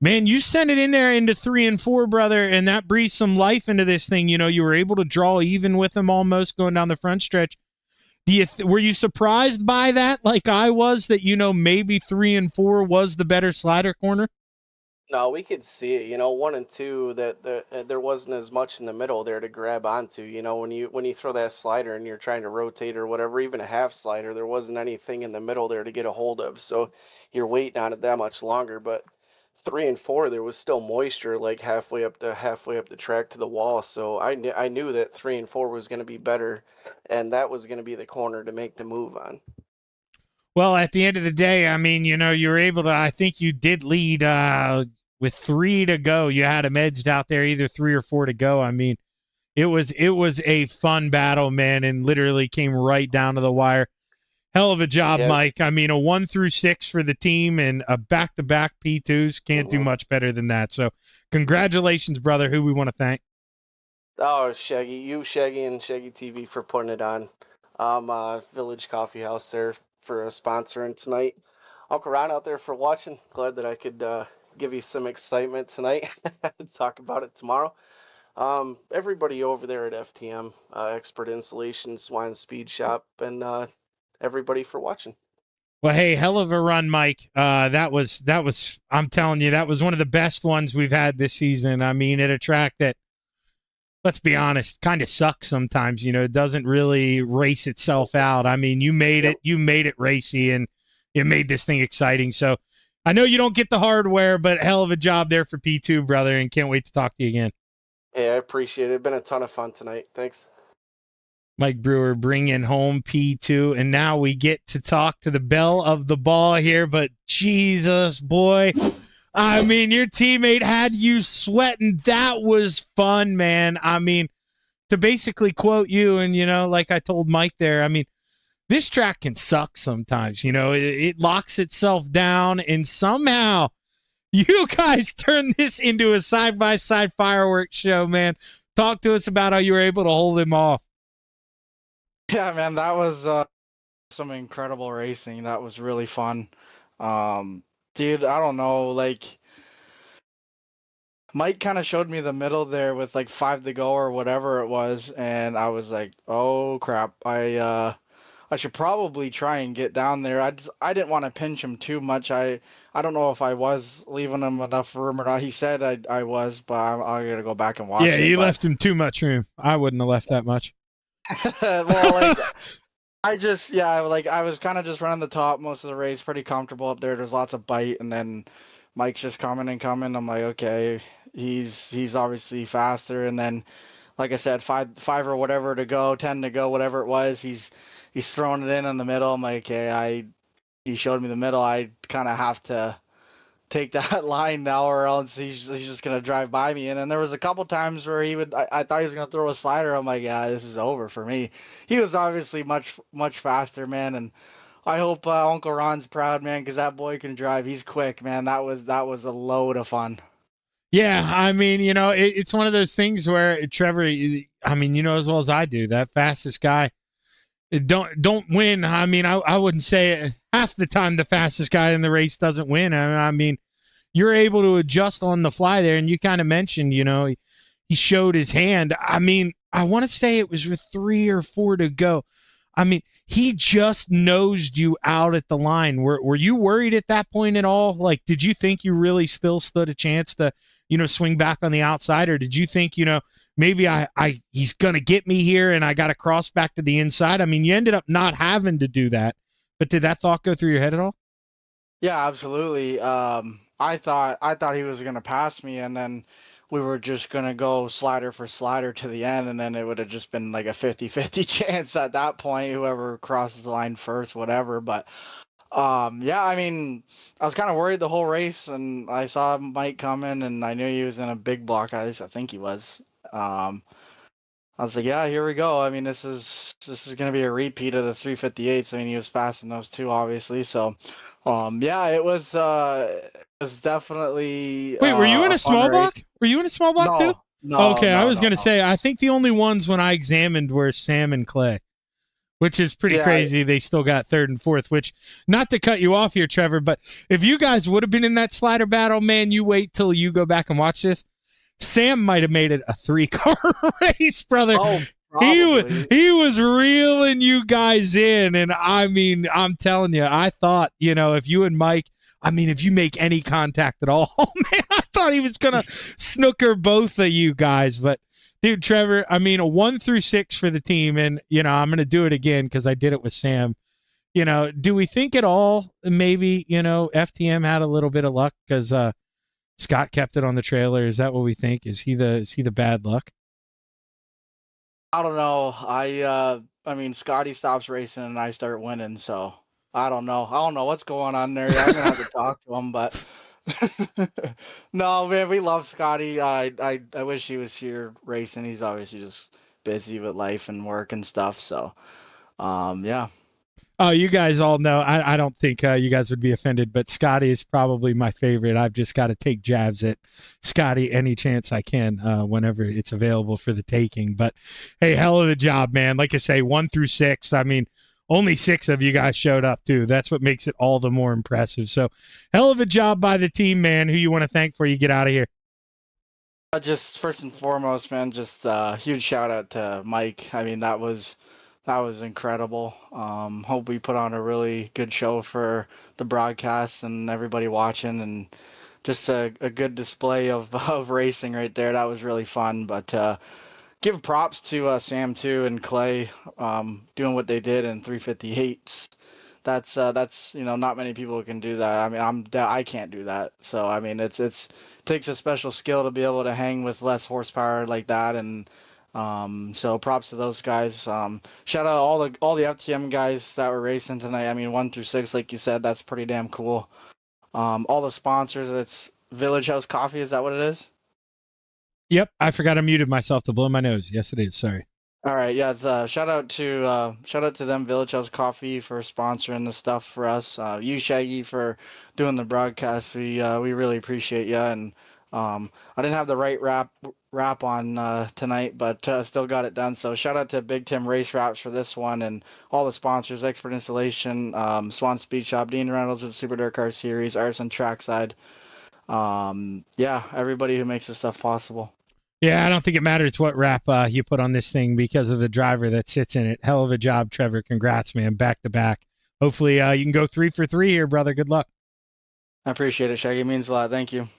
man, you sent it in there into 3 and 4, brother, and that breathed some life into this thing. You know, you were able to draw even with them almost going down the front stretch. Were you surprised by that, like I was, that maybe 3 and 4 was the better slider corner? No, we could see it. 1 and 2 that there wasn't as much in the middle there to grab onto. When you throw that slider and you're trying to rotate or whatever, even a half slider, there wasn't anything in the middle there to get a hold of. So you're waiting on it that much longer. But 3 and 4, there was still moisture like halfway up the track to the wall. So I knew that 3 and 4 was going to be better, and that was going to be the corner to make the move on. Well, at the end of the day, I mean, you were able to, I think you did lead with 3 to go. You had them edged out there, either 3 or 4 to go. I mean, it was a fun battle, man, and literally came right down to the wire. Hell of a job, Mike. I mean, a 1 through 6 for the team and a back-to-back P2s. Can't do much better than that. So congratulations, brother. Who we want to thank? Oh, Shaggy, and Shaggy TV for putting it on. Village Coffee House there for sponsoring tonight. Uncle Ron out there for watching. Glad that I could give you some excitement tonight. Talk about it tomorrow. Everybody over there at FTM, Expert Installation, Swine Speed Shop, and everybody for watching. Well, hey, hell of a run, Mike. That was, I'm telling you, that was one of the best ones we've had this season. I mean, at a track that, let's be honest, kind of sucks sometimes. It doesn't really race itself out. I mean, you made it racy, and you made this thing exciting. So I know you don't get the hardware, but hell of a job there for P2, brother, and can't wait to talk to you again. Hey, I appreciate it. It's been a ton of fun tonight. Thanks. Mike Brewer bringing home P2, and now we get to talk to the belle of the ball here, but Jesus, boy, I mean, your teammate had you sweating. That was fun, man. I mean, to basically quote you, and, like I told Mike there, I mean, this track can suck sometimes. It locks itself down, and somehow you guys turned this into a side-by-side fireworks show, man. Talk to us about how you were able to hold him off. Yeah, man, that was some incredible racing. That was really fun. Dude, I don't know, like, Mike kind of showed me the middle there with like 5 to go or whatever it was, and I was like, oh crap, I should probably try and get down there. I didn't want to pinch him too much. I don't know if I was leaving him enough room or not. He said I was, but I'm gonna go back and watch. Yeah, you left him too much room. I wouldn't have left that much. Well, like, I was kind of just running the top most of the race, pretty comfortable up there. There's lots of bite, and then Mike's just coming. I'm like, okay, he's obviously faster. And then, like I said, five or whatever to go, 10 to go, whatever it was, he's throwing it in the middle. I'm like, okay, he showed me the middle. I kind of have to take that line now, or else he's just gonna drive by me. And then there was a couple times where I thought he was gonna throw a slider. I'm like, yeah, this is over for me. He was obviously much faster, man, and I hope Uncle Ron's proud, man, because that boy can drive. He's quick, man. That was a load of fun. Yeah, I mean, it's one of those things where Trevor, I mean, as well as I do, that fastest guy don't win. I mean, I wouldn't say half the time the fastest guy in the race doesn't win. I mean, you're able to adjust on the fly there, and you kind of mentioned, he showed his hand. I mean, I want to say it was with 3 or 4 to go. I mean, he just nosed you out at the line. Were you worried at that point at all? Like, did you think you really still stood a chance to, swing back on the outside, or did you think, maybe he's going to get me here and I got to cross back to the inside? I mean, you ended up not having to do that, but did that thought go through your head at all? Yeah, absolutely. I thought he was going to pass me, and then we were just going to go slider for slider to the end, and then it would have just been like a 50-50 chance at that point, whoever crosses the line first, whatever. But yeah, I mean, I was kind of worried the whole race, and I saw Mike coming, and I knew he was in a big block. At least I think he was. I was like, yeah, here we go. I mean, this is going to be a repeat of the 358s. I mean, he was fast in those two, obviously. So, yeah, it was definitely. Wait, were you in a small block? Were you in a small block too? No. Okay, I was going to say, I think the only ones when I examined were Sam and Clay, which is pretty crazy. They still got 3rd and 4th, which, not to cut you off here, Trevor, but if you guys would have been in that slider battle, man, you wait till you go back and watch this. Sam might have made it a 3-car race, brother. Oh, he was reeling you guys in, and I mean, I'm telling you, I thought, if you and Mike, if you make any contact at all, man, I thought he was gonna snooker both of you guys. But dude, Trevor, a 1 through 6 for the team, and I'm gonna do it again because I did it with Sam. Do we think at all maybe FTM had a little bit of luck because Scott kept it on the trailer? Is that what we think? Is he the bad luck? I don't know. Scotty stops racing and I start winning, so I don't know. I don't know what's going on there. I'm gonna have to talk to him, but no, man, we love Scotty. I wish he was here racing. He's obviously just busy with life and work and stuff. So, yeah. Oh, you guys all know. I don't think you guys would be offended, but Scotty is probably my favorite. I've just got to take jabs at Scotty any chance I can whenever it's available for the taking. But, hey, hell of a job, man. Like I say, 1 through 6. Only 6 of you guys showed up, too. That's what makes it all the more impressive. So, hell of a job by the team, man. Who you want to thank before you get out of here? Just first and foremost, man, just a huge shout out to Mike. That was incredible. Hope we put on a really good show for the broadcast and everybody watching, and just a good display of racing right there. That was really fun. But give props to Sam too and Clay doing what they did in 358s. That's not many people can do that. I can't do that. So it takes a special skill to be able to hang with less horsepower like that, and so props to those guys. Shout out all the FTM guys that were racing tonight. 1 through 6, like you said, that's pretty damn cool. All the sponsors. It's Village House Coffee. Is that what it is? Yep, I forgot I muted myself to blow my nose. Yes, it is. Sorry. All right, yeah. Shout out to them, Village House Coffee, for sponsoring the stuff for us. You, Shaggy, for doing the broadcast. We really appreciate you. And I didn't have the right wrap on tonight, but still got it done. So shout out to Big Tim Race Wraps for this one, and all the sponsors: Expert Installation, Swan Speed Shop, Dean Reynolds with Super Dirt Car Series, Arson Trackside. Everybody who makes this stuff possible. Yeah, I don't think it matters what wrap you put on this thing because of the driver that sits in it. Hell of a job, Trevor. Congrats, man. Back to back. Hopefully you can go 3 for 3 here, brother. Good luck. I appreciate it, Shaggy. It means a lot. Thank you.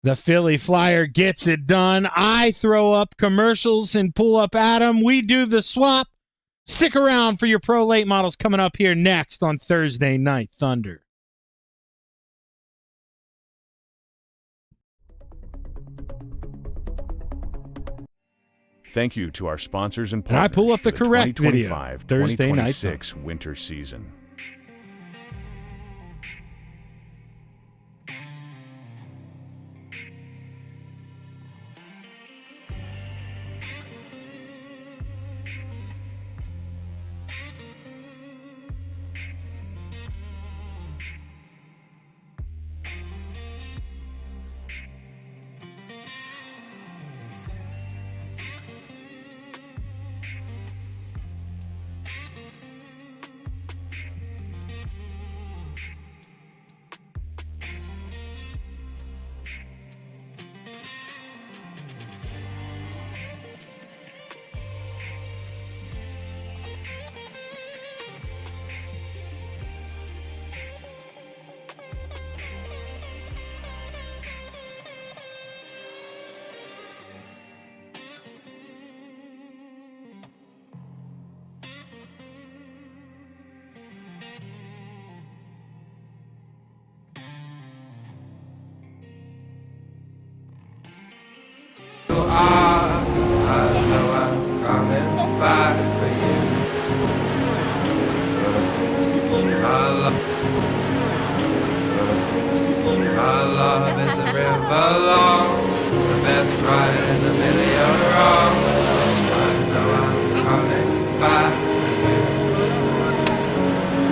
The Philly Flyer gets it done. I throw up commercials and pull up Adam. We do the swap. Stick around for your Pro Late models coming up here next on Thursday Night Thunder. Thank you to our sponsors and And I partners pull up the for correct video. 2025 Thursday night. 2026 winter season.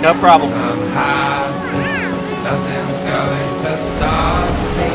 No problem. Nothing's going to stop me.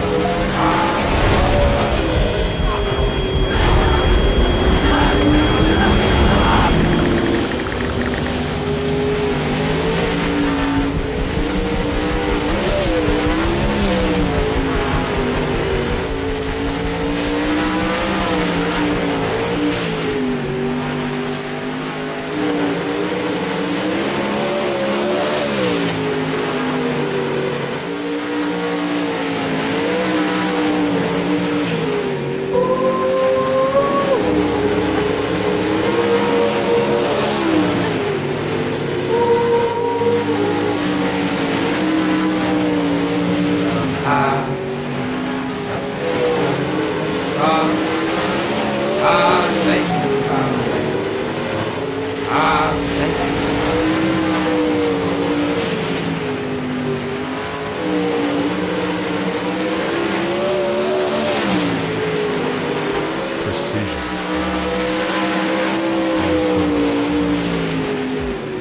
Precision.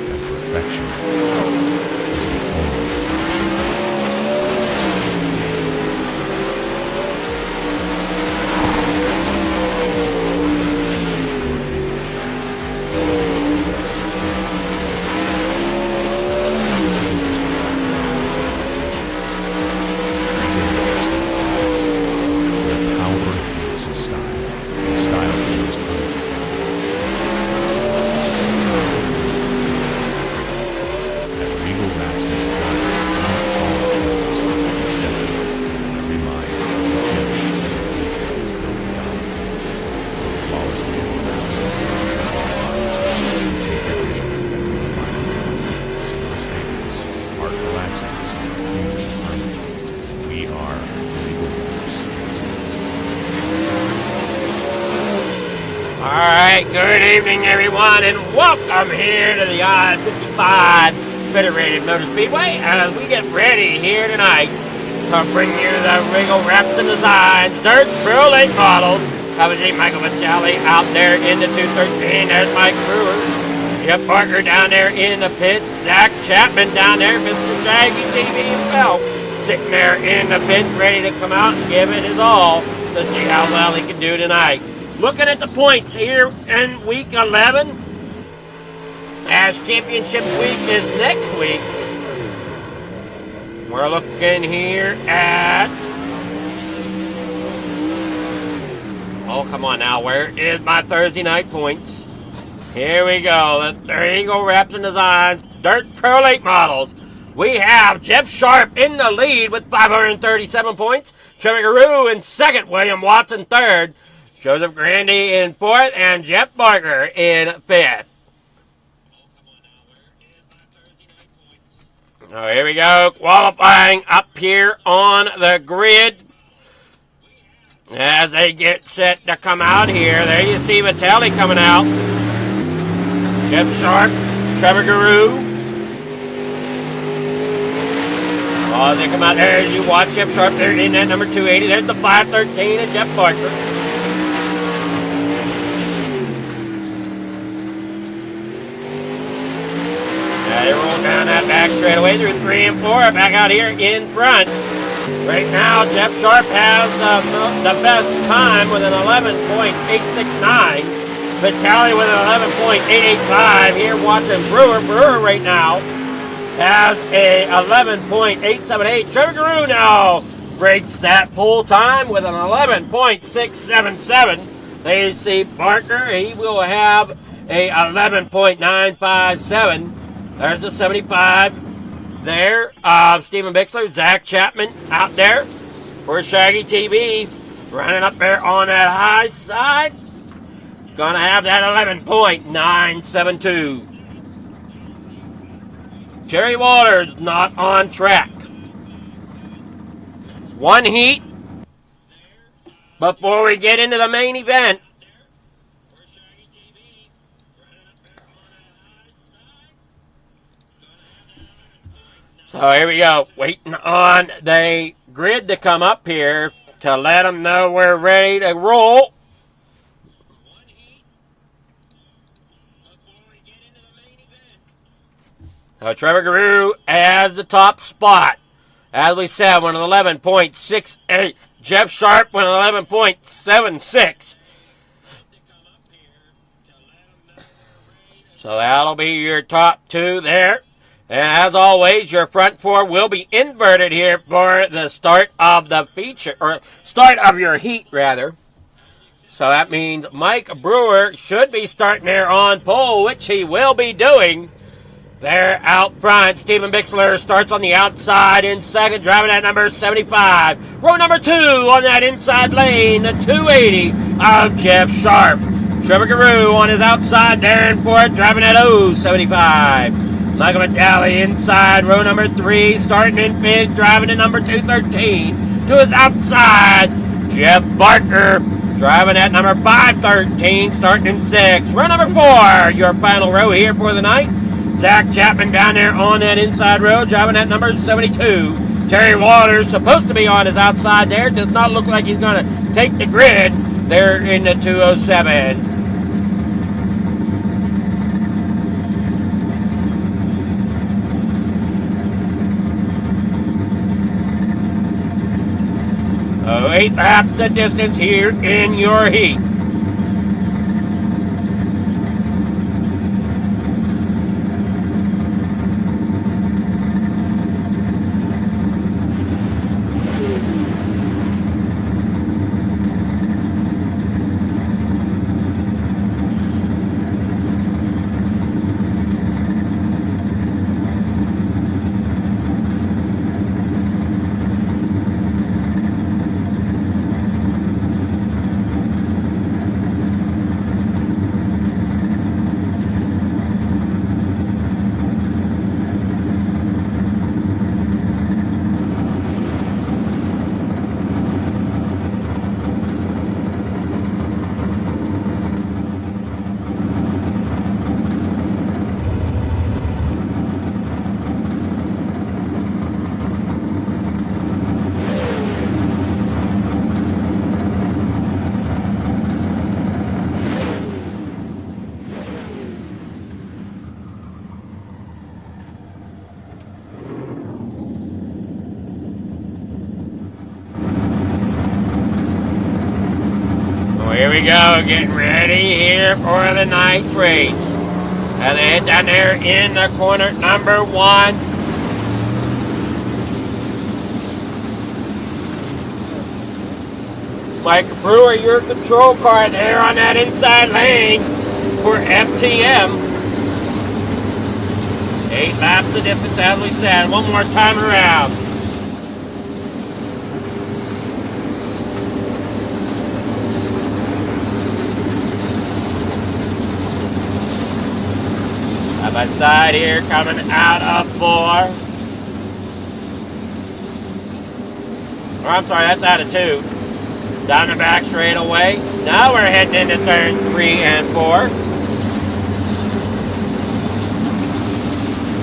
And perfection is the only where power meets style, and style meets comfort. At Regal Wraps and Designs, don't fall trends from every setting. Every line, every finish, every detail is built without paint. Flawlessly wraps and designs. You take your vision and refine it. Seamless statements, artful accents, huge harmony. We are Regal Wraps. All right, good evening, everyone, and welcome here to the I-55 Federated Motor Speedway as we get ready here tonight to bring you the Regal Wraps and Designs Dirt Pro Late models. That was Michael Vitale out there in the 213. There's Mike Brewer. Jeff Parker down there in the pits. Zach Chapman down there, Mr. Shaggy TV himself, sitting there in the pits ready to come out and give it his all to see how well he can do tonight. Looking at the points here in week 11, as championship week is next week, we're looking here at, oh come on now, where is my Thursday night points? Here we go, the Regal Wraps and Designs Dirt Pro Late models. We have Jeff Sharp in the lead with 537 points, Trevor Guru in second, William Watson third, Joseph Grandy in fourth, and Jeff Barker in fifth. Oh, here we go. Qualifying up here on the grid. As they get set to come out here. There you see Vitale coming out. Jeff Sharp, Trevor Guru. Oh, they come out there as you watch Jeff Sharp there in that number 280. There's the 513 and Jeff Barker. They roll down that back straightaway through 3 and 4, back out here in front. Right now, Jeff Sharp has the best time with an 11.869. Vitale with an 11.885. Here watching Brewer. Brewer right now has a 11.878. Trevor Guru now breaks that pull time with an 11.677. There you see Barker. He will have a 11.957. There's the 75 there. Stephen Bixler, Zach Chapman out there for Shaggy TV. Running up there on that high side. Gonna have that 11.972. Jerry Waters not on track. One heat before we get into the main event. So here we go, waiting on the grid to come up here to let them know we're ready to roll. So Trevor Guru has the top spot. As we said, with an 11.68. Jeff Sharp with an 11.76. So that'll be your top two there. And as always, your front four will be inverted here for the start of the feature, or start of your heat, rather. So that means Mike Brewer should be starting there on pole, which he will be doing. There out front, Stephen Bixler starts on the outside in second, driving at number 75. Row number 2 on that inside lane, the 280 of Jeff Sharp. Trevor Guru on his outside there in fourth, driving at 075. Michael Vitale inside row number 3, starting in 5th, driving in number 213. To his outside, Jeff Barker driving at number 513, starting in 6th. Row number 4, your final row here for the night. Zach Chapman down there on that inside row, driving at number 72. Terry Waters supposed to be on his outside there. Does not look like he's going to take the grid there in the 207. So 8 laps the distance here in your heat. Here we go, getting ready here for the night's race. And they head down there in the corner number 1. Mike Brewer, your control car there on that inside lane for FTM. 8 laps the distance, as we said. One more time around. Side by side here, coming out of 4. Or I'm sorry, that's out of 2. Down the back straight away. Now we're heading into turn 3 and 4.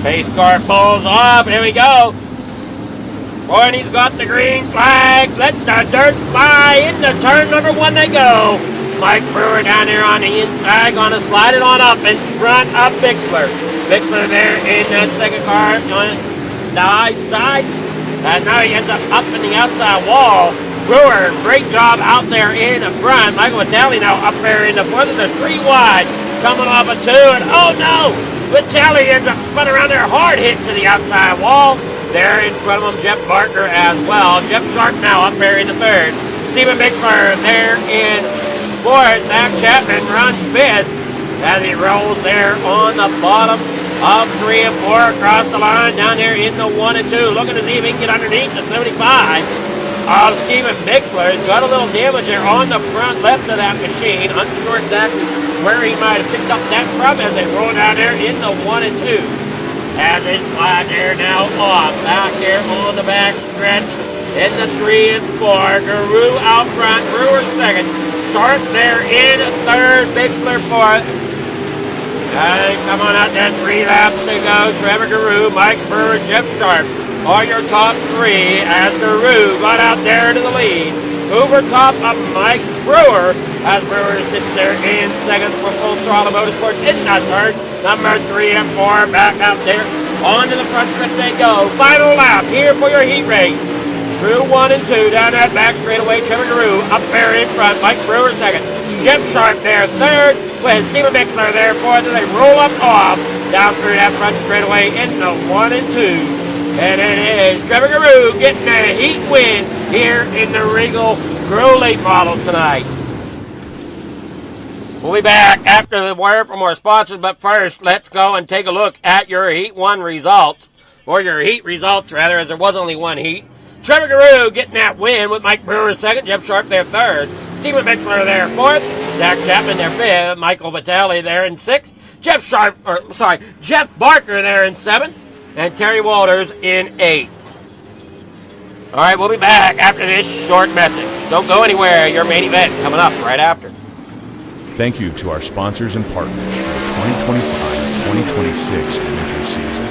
Pace car pulls off. Here we go. Boy, and he's got the green flag. Let the dirt fly. Into turn number 1 they go. Mike Brewer down there on the inside, gonna slide it on up in front of Bixler. Bixler there in that second car on the high side. And now he ends up in the outside wall. Brewer, great job out there in the front. Michael Vitale now up there in the fourth. There's 3 wide. Coming off a 2, and oh no! Vitale ends up spinning around there hard, hitting to the outside wall. There in front of him, Jeff Barker as well. Jeff Sharp now up there in the 3rd. Stephen Bixler there in 4th. Zach Chapman runs 5th as he rolls there on the bottom of 3 and 4 across the line down there in the 1 and 2. Looking to see if he can get underneath the 75 of Stephen Bixler. He's got a little damage there on the front left of that machine. Unsure exactly where he might have picked up that from as they roll down there in the 1 and 2. As they slide there now off. Back here on the back stretch in the 3 and 4. Guru out front. Brewer 2nd. Sharp there in 3rd. Bixler 4th. And come on out there, 3 laps to go. Trevor Guru, Mike Brewer, Jeff Sharp are your top 3 as Guru got out there to the lead. Over top of Mike Brewer as Brewer sits there in 2nd for Full Throttle Motorsports in that turn. Number 3 and 4 back out there. On to the front stretch they go. Final lap here for your heat race. Through 1 and 2 down that back straightaway. Trevor Guru up there in front. Mike Brewer 2nd. Jeff Sharp there 3rd. With Stephen Bixler there 4th. As they roll up off down through that front straightaway in the 1 and 2. And it is Trevor Guru getting a heat win here in the Regal Grow Late Models tonight. We'll be back after the word from our sponsors, but first, let's go and take a look at your Heat 1 results, or your heat results, rather, as there was only one heat. Trevor Guru getting that win with Mike Brewer 2nd, Jeff Sharp there 3rd, Stephen Bixler there 4th, Zach Chapman there 5th, Michael Vitale there in 6th, Jeff Barker there in 7th, and Terry Walters in 8th. All right, we'll be back after this short message. Don't go anywhere. Your main event coming up right after. Thank you to our sponsors and partners for the 2025-2026 winter season.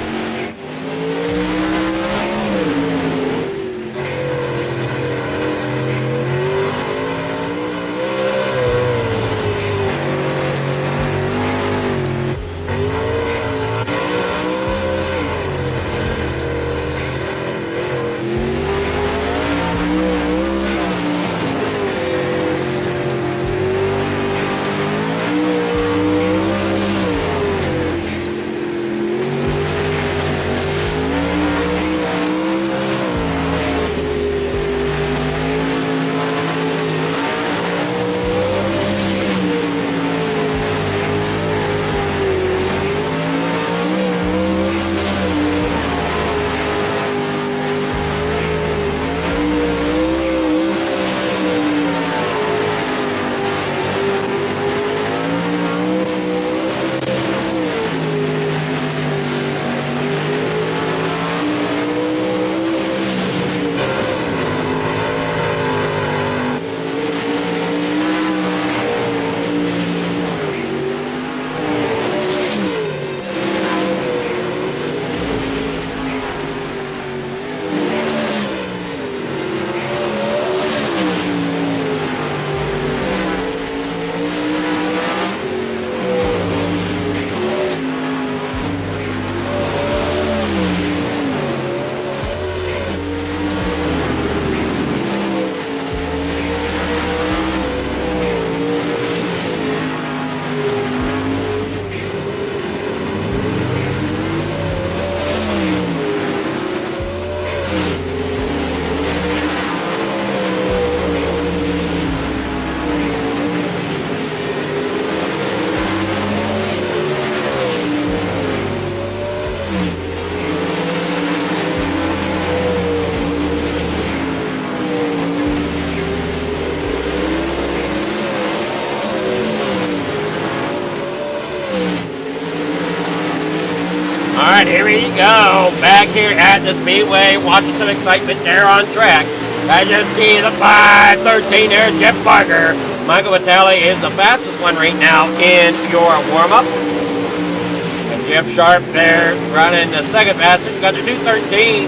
Alright, here we go. Back here at the Speedway, watching some excitement there on track. As you see the 5:13 there, Jeff Barker. Michael Vitale is the fastest one right now in your warm-up. And Jeff Sharp there running the second fastest. Got the 2:13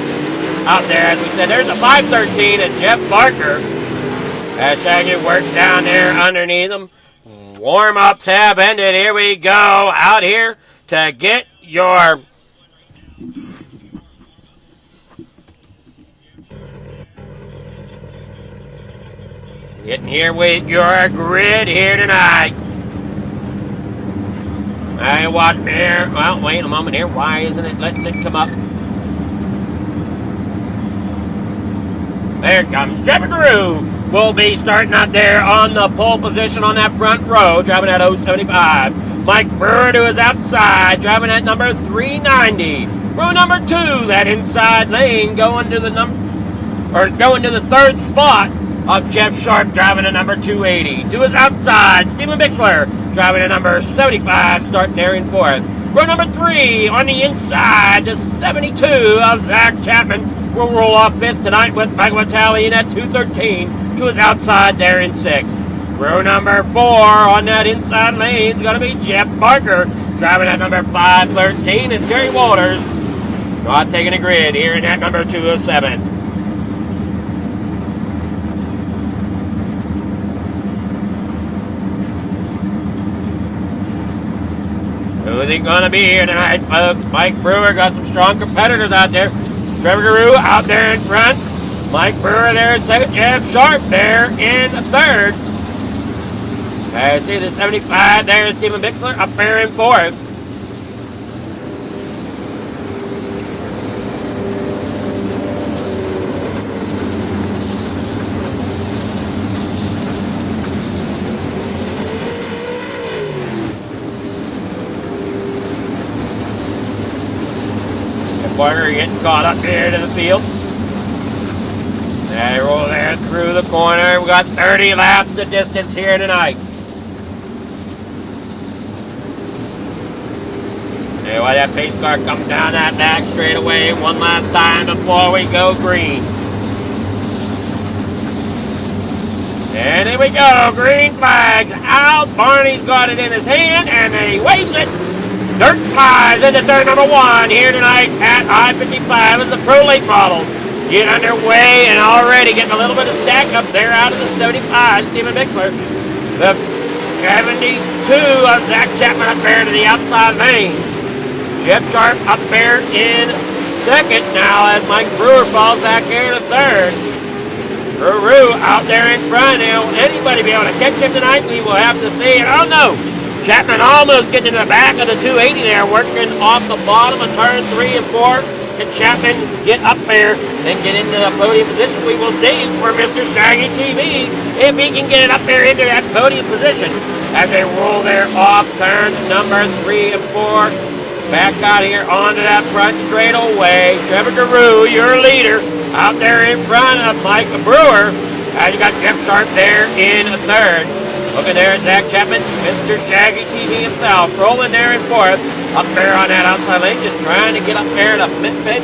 out there. As we said, there's a 5:13 and Jeff Barker. As Shaggy works down there underneath him. Warm-ups have ended. Here we go. Out here to get your... Getting here with your grid here tonight. I watch here. Well, wait a moment here. Why isn't it letting it come up? There it comes. Trevor Drew will be starting out there on the pole position on that front row, driving at 075. Mike Brewer to his outside, driving at number 390. Row number 2, that inside lane, going to the third spot of Jeff Sharp, driving at number 280. To his outside, Steven Bixler, driving at number 75, starting there in 4th. Row number 3, on the inside, to 72 of Zach Chapman, will roll off 5th tonight with Michael Vitale in at 213, to his outside there in 6th. Row number 4, on that inside lane, is going to be Jeff Barker, driving at number 513, and Terry Walters not taking a grid here in at number 207. Who's he going to be here tonight, folks? Mike Brewer got some strong competitors out there. Trevor Guru out there in front. Mike Brewer there in second. Jeff Sharp there in third. I see the 75 there is Steven Bixler up there in 4th. Barker getting caught up here to the field. They roll there through the corner. We got 30 laps the distance here tonight. Hey, why that pace car comes down that back straightaway one last time before we go green. And here we go, green flags out. Barney's got it in his hand and he waves it. Dirt flies into turn number 1 here tonight at I-55 as the Pro Late models get underway and already getting a little bit of stack up there out of the 75, Steven Bixler. The 72 of Zach Chapman up there to the outside lane. Jeff Sharp up there in second now as Mike Brewer falls back there to third. Brewer out there in front. Now, anybody be able to catch him tonight? We will have to see. And oh no! Chapman almost getting to the back of the 280 there, working off the bottom of turn 3 and 4. Can Chapman get up there and get into the podium position? We will see for Mr. Shaggy TV if he can get it up there into that podium position as they roll there off turn number 3 and 4. Back out here onto that front straightaway. Trevor Garou, your leader, out there in front of Mike Brewer. You got Jeff Sharp there in third. Looking there at Zach Chapman, Mr. Shaggy TV himself, rolling there in fourth. Up there on that outside lane, just trying to get up there to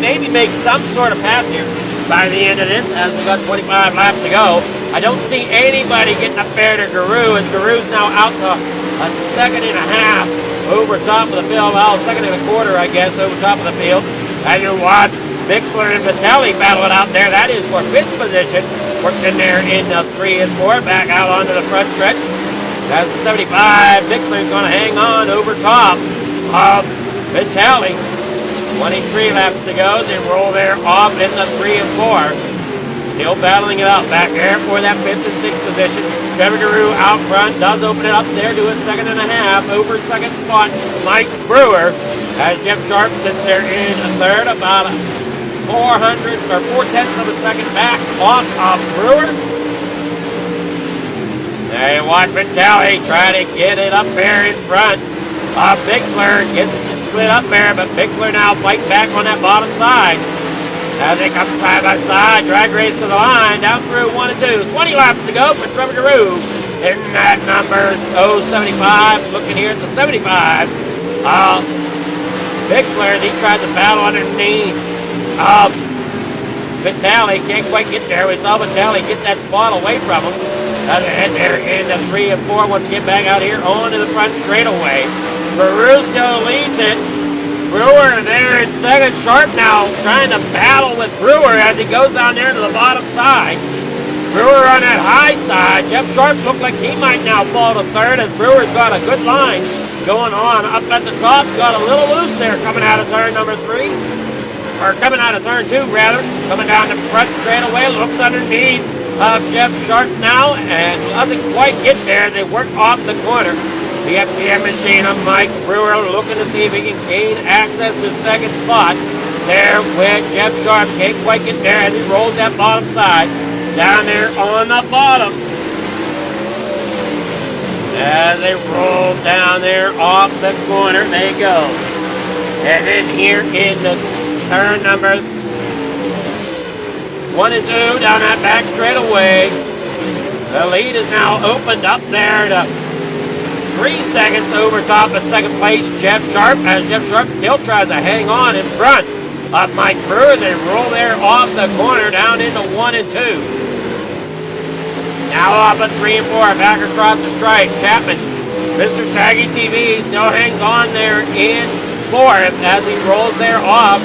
maybe make some sort of pass here by the end of this, as we got 25 laps to go. I don't see anybody getting up there to Garou, as Garou's now out to a second and a half over top of the field. Well, second and a quarter, I guess, over top of the field. As you watch Bixler and Vitelli battle it out there. That is for 5th position. Working there in 3 and 4. Back out onto the front stretch. That's the 75. Bixler's going to hang on over top of Vitelli. 23 laps to go. They roll there off in the 3 and 4. Still battling it out back there for that 5th and 6th position. Trevor Garou out front, does open it up there to a second and a half. Over second spot, Mike Brewer. As Jeff Sharp sits there in third, about 400 or 4/10 of a second back off of Brewer. There you watch Vitelli try to get it up there in front. Bixler gets it slid up there, but Bixler now fighting back on that bottom side. As they come side by side, drag race to the line, down through 1 and 2. 20 laps to go for Trevor Garou in that number 075. Looking here at the 75. Bixler, he tried to battle underneath. Vitelli can't quite get there. We saw Vitelli get that spot away from him. As they head there in the 3 and 4. Once again, back out here onto the front straightaway. Garou still leads it. Brewer there in second. Sharp now trying to battle with Brewer as he goes down there to the bottom side. Brewer on that high side. Jeff Sharp looked like he might now fall to third as Brewer's got a good line going on up at the top. Got a little loose there coming out of turn number 3. Or coming out of turn 2 rather. Coming down the front straightaway. Looks underneath of Jeff Sharp now and doesn't quite get there. They work off the corner. The FPM machine of Mike Brewer looking to see if he can gain access to second spot. There with Jeff Sharp. Can't quite get there as he rolls that bottom side. Down there on the bottom. As they roll down there off the corner, they go. And then here in the turn number 1 and 2 down that back straightaway. The lead is now opened up there to 3 seconds over top of second place, Jeff Sharp, as Jeff Sharp still tries to hang on in front of Mike Brewer. They roll there off the corner down into 1 and 2. Now off at 3 and 4, back across the stripe. Chapman, Mr. Shaggy TV still hangs on there in 4th as he rolls there off.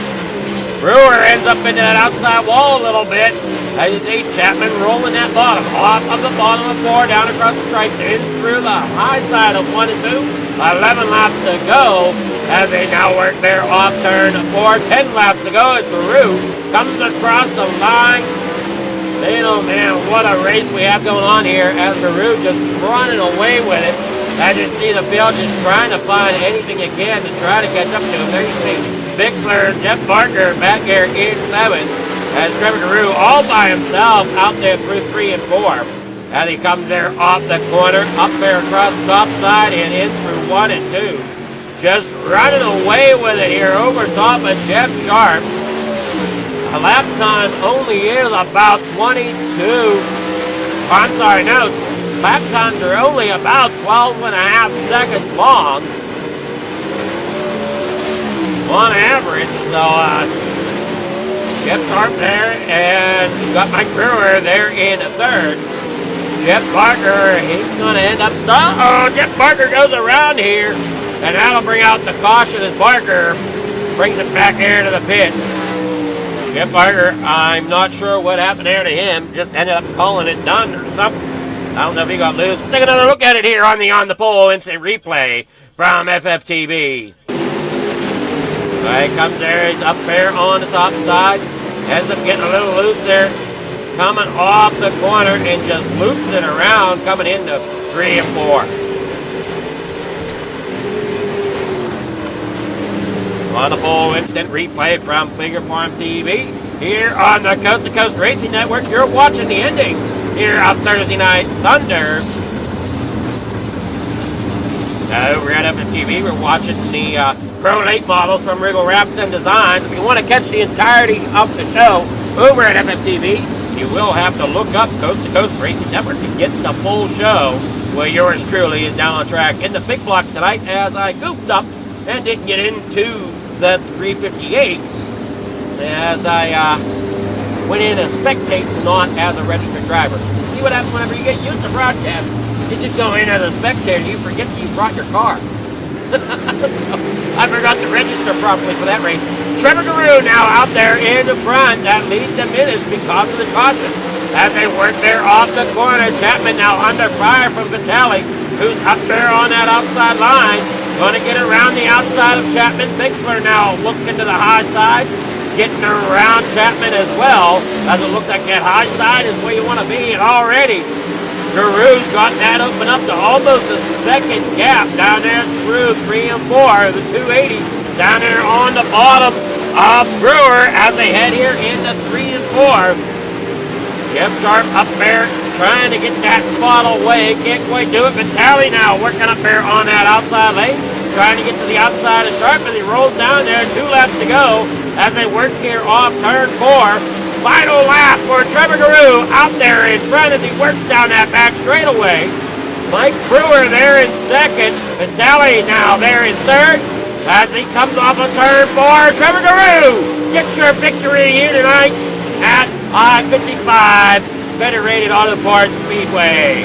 Brewer ends up into that outside wall a little bit. As you see Chapman rolling that bottom, off of the bottom of 4, down across the stripe, in through the high side of 1 and 2. 11 laps to go as they now work there off turn 4. 10 laps to go as Garou comes across the line. Man, oh man, what a race we have going on here as Garou just running away with it. As you see the field just trying to find anything again to try to catch up to him. There you see Bixler, Jeff Barker back here in 7th. As Trevor Garou all by himself out there through 3 and 4. As he comes there off the corner, up there across the top side and in through 1 and 2. Just running away with it here over top of Jeff Sharp. A lap time only is about 22. I'm sorry, no. Lap times are only about 12 and a half seconds long. on average. So Jeff Sharp there, and you got Mike Brewer there in the third. Jeff Barker, he's going to end up stuck. Oh, Jeff Barker goes around here, and that'll bring out the caution as Barker brings it back here to the pit. Jeff Barker, I'm not sure what happened there to him. Just ended up calling it done or something. I don't know if he got loose. Take another look at it here on the pole instant replay from FFTV. Right, comes there. He's up there on the top side. Ends up getting a little loose there. Coming off the corner and just loops it around, coming into 3 and 4. On the pole instant replay from Figure Farm TV. Here on the Coast to Coast Racing Network, you're watching the ending here of Thursday Night Thunder. Over at FFTV, we're watching the Pro Late models from Regal Wraps and Designs. If you want to catch the entirety of the show over at FFTV, you will have to look up Coast to Coast Racing Network to get the full show, where yours truly is down on track in the big blocks tonight as I goofed up and didn't get into the 358s as I went in as spectate, not as a registered driver. See what happens whenever you get used to broadcast? You just go in as a spectator, you forget that you brought your car. So, I forgot to register properly for that race. Trevor Guru now out there in the front. That leads diminished because of the caution. As they work there off the corner, Chapman now under fire from Vitale, who's up there on that outside line. Going to get around the outside of Chapman. Bixler now looking to the high side, getting around Chapman as well, as it looks like that high side is where you want to be. And already, Guru's got that open up to almost a second gap down there through 3 and 4, the 280 down there on the bottom of Brewer as they head here into 3 and 4. Jeff Sharp up there trying to get that spot away, can't quite do it. Vitale now working up there on that outside lane, trying to get to the outside of Sharp as he rolls down there, 2 laps to go as they work here off turn 4. Final lap for Trevor Guru out there in front as he works down that back straightaway. Mike Brewer there in second. Vitale now there in third as he comes off of turn 4. Trevor Guru gets your victory here tonight at I-55 Federated Auto Parts Speedway.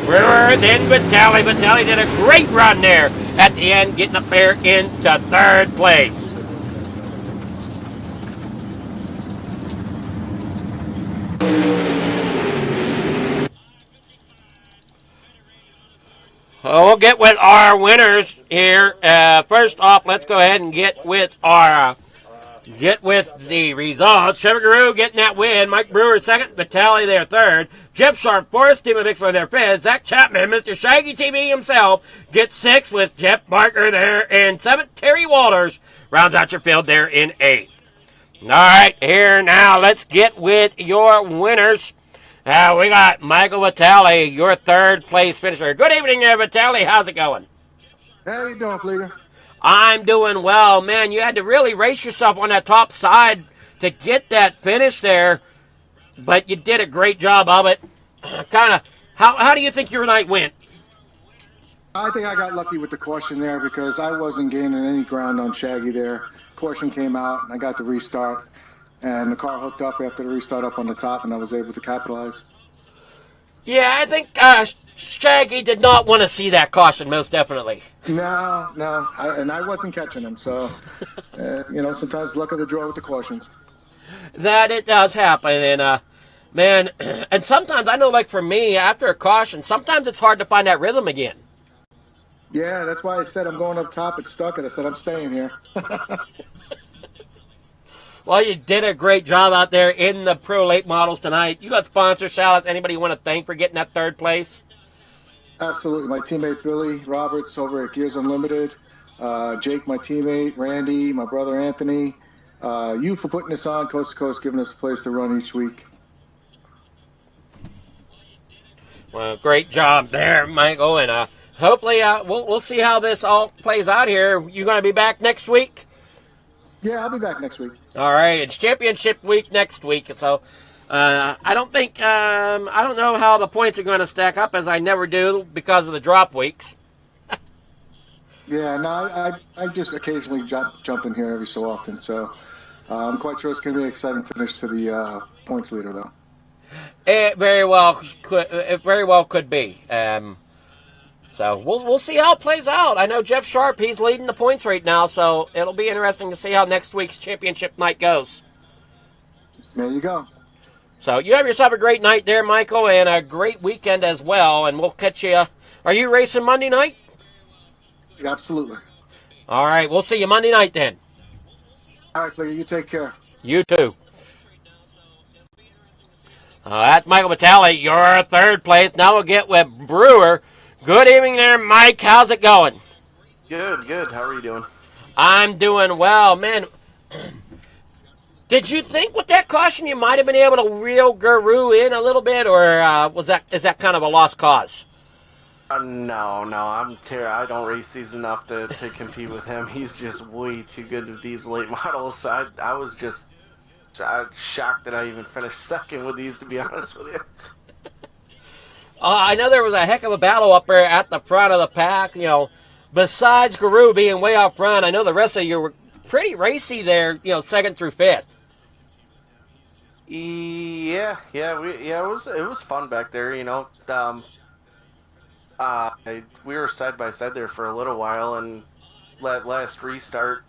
Brewer, then Vitale. Vitale did a great run there at the end, getting up there into third place. We'll get with our winners here. First off, let's go ahead and get with the results. Trevor Guru getting that win. Mike Brewer second. Vitale there third. Jeff Sharp fourth. Steven Bixler there fifth. Zach Chapman, Mr. Shaggy TV himself, gets sixth with Jeff Barker there in seventh. Terry Walters rounds out your field there in eighth. All right, here now, let's get with your winners. We got Michael Vitale, your third place finisher. Good evening there, Vitale. How's it going? How you doing, Fleeter? I'm doing well. Man, you had to really race yourself on that top side to get that finish there, but you did a great job of it. How do you think your night went? I think I got lucky with the caution there because I wasn't gaining any ground on Shaggy there. Caution came out, and I got the restart. And the car hooked up after the restart up on the top, and I was able to capitalize. Yeah, I think Shaggy did not want to see that caution, most definitely. No, and I wasn't catching him. So, sometimes luck of the draw with the cautions. That it does happen, and man, and sometimes I know, like for me, after a caution, sometimes it's hard to find that rhythm again. Yeah, that's why I said I'm going up top. It stuck, and I said I'm staying here. Well, you did a great job out there in the Pro Late models tonight. You got sponsor shout-outs. Anybody you want to thank for getting that third place? Absolutely. My teammate Billy Roberts over at Gears Unlimited. Jake, my teammate. Randy, my brother Anthony. You for putting this on, Coast to Coast, giving us a place to run each week. Well, great job there, Michael. And hopefully we'll see how this all plays out here. You going to be back next week? Yeah, I'll be back next week. All right, it's championship week next week, so I don't know how the points are going to stack up, as I never do because of the drop weeks. Yeah, no, I just occasionally jump in here every so often, so I'm quite sure it's going to be an exciting finish to the points leader, though. It very well could be. So we'll see how it plays out. I know Jeff Sharp, he's leading the points right now, so it'll be interesting to see how next week's championship night goes. There you go. So you have yourself a great night there, Michael, and a great weekend as well, and we'll catch you. Are you racing Monday night? Absolutely. All right, we'll see you Monday night then. All right, Flicky, you take care. You too. That's Michael Vitale, your third place. Now we'll get with Brewer. Good evening there, Mike. How's it going? Good. How are you doing? I'm doing well, man. Did you think with that caution you might have been able to reel Guru in a little bit, or is that kind of a lost cause? No, I don't race these enough to compete with him. He's just way too good with these late models. I was just shocked that I even finished second with these, to be honest with you. I know there was a heck of a battle up there at the front of the pack. You know, besides Guru being way out front, I know the rest of you were pretty racy there. You know, second through fifth. Yeah, it was fun back there. You know, we were side by side there for a little while, and last restart,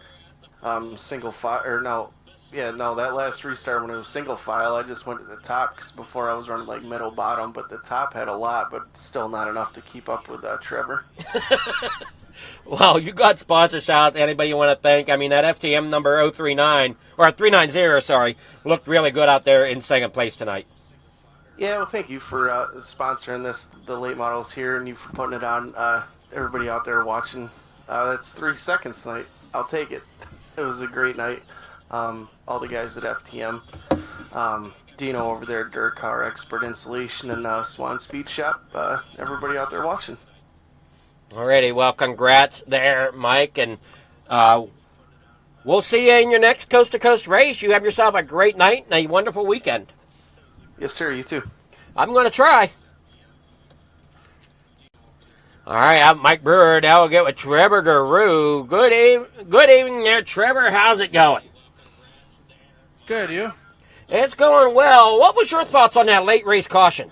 single file, or no, that last restart when it was single file, I just went to the top because before I was running like middle bottom, but the top had a lot, but still not enough to keep up with Trevor. Well, you got sponsor shout. Anybody you want to thank? I mean, that FTM number 039 or 390, sorry, looked really good out there in second place tonight. Yeah, well, thank you for sponsoring the late models here, and you for putting it on. Everybody out there watching, that's 3 seconds tonight. I'll take it. It was a great night. All the guys at FTM, Dino over there, Dirt Car Expert Installation, and Swan Speed Shop. Everybody out there watching. Alrighty, well, congrats there, Mike, and we'll see you in your next coast-to-coast race. You have yourself a great night and a wonderful weekend. Yes, sir. You too. I'm going to try. All right, I'm Mike Brewer. Now we'll get with Trevor Guru. Good evening there, Trevor. How's it going? Good, you? It's going well. What was your thoughts on that late race caution?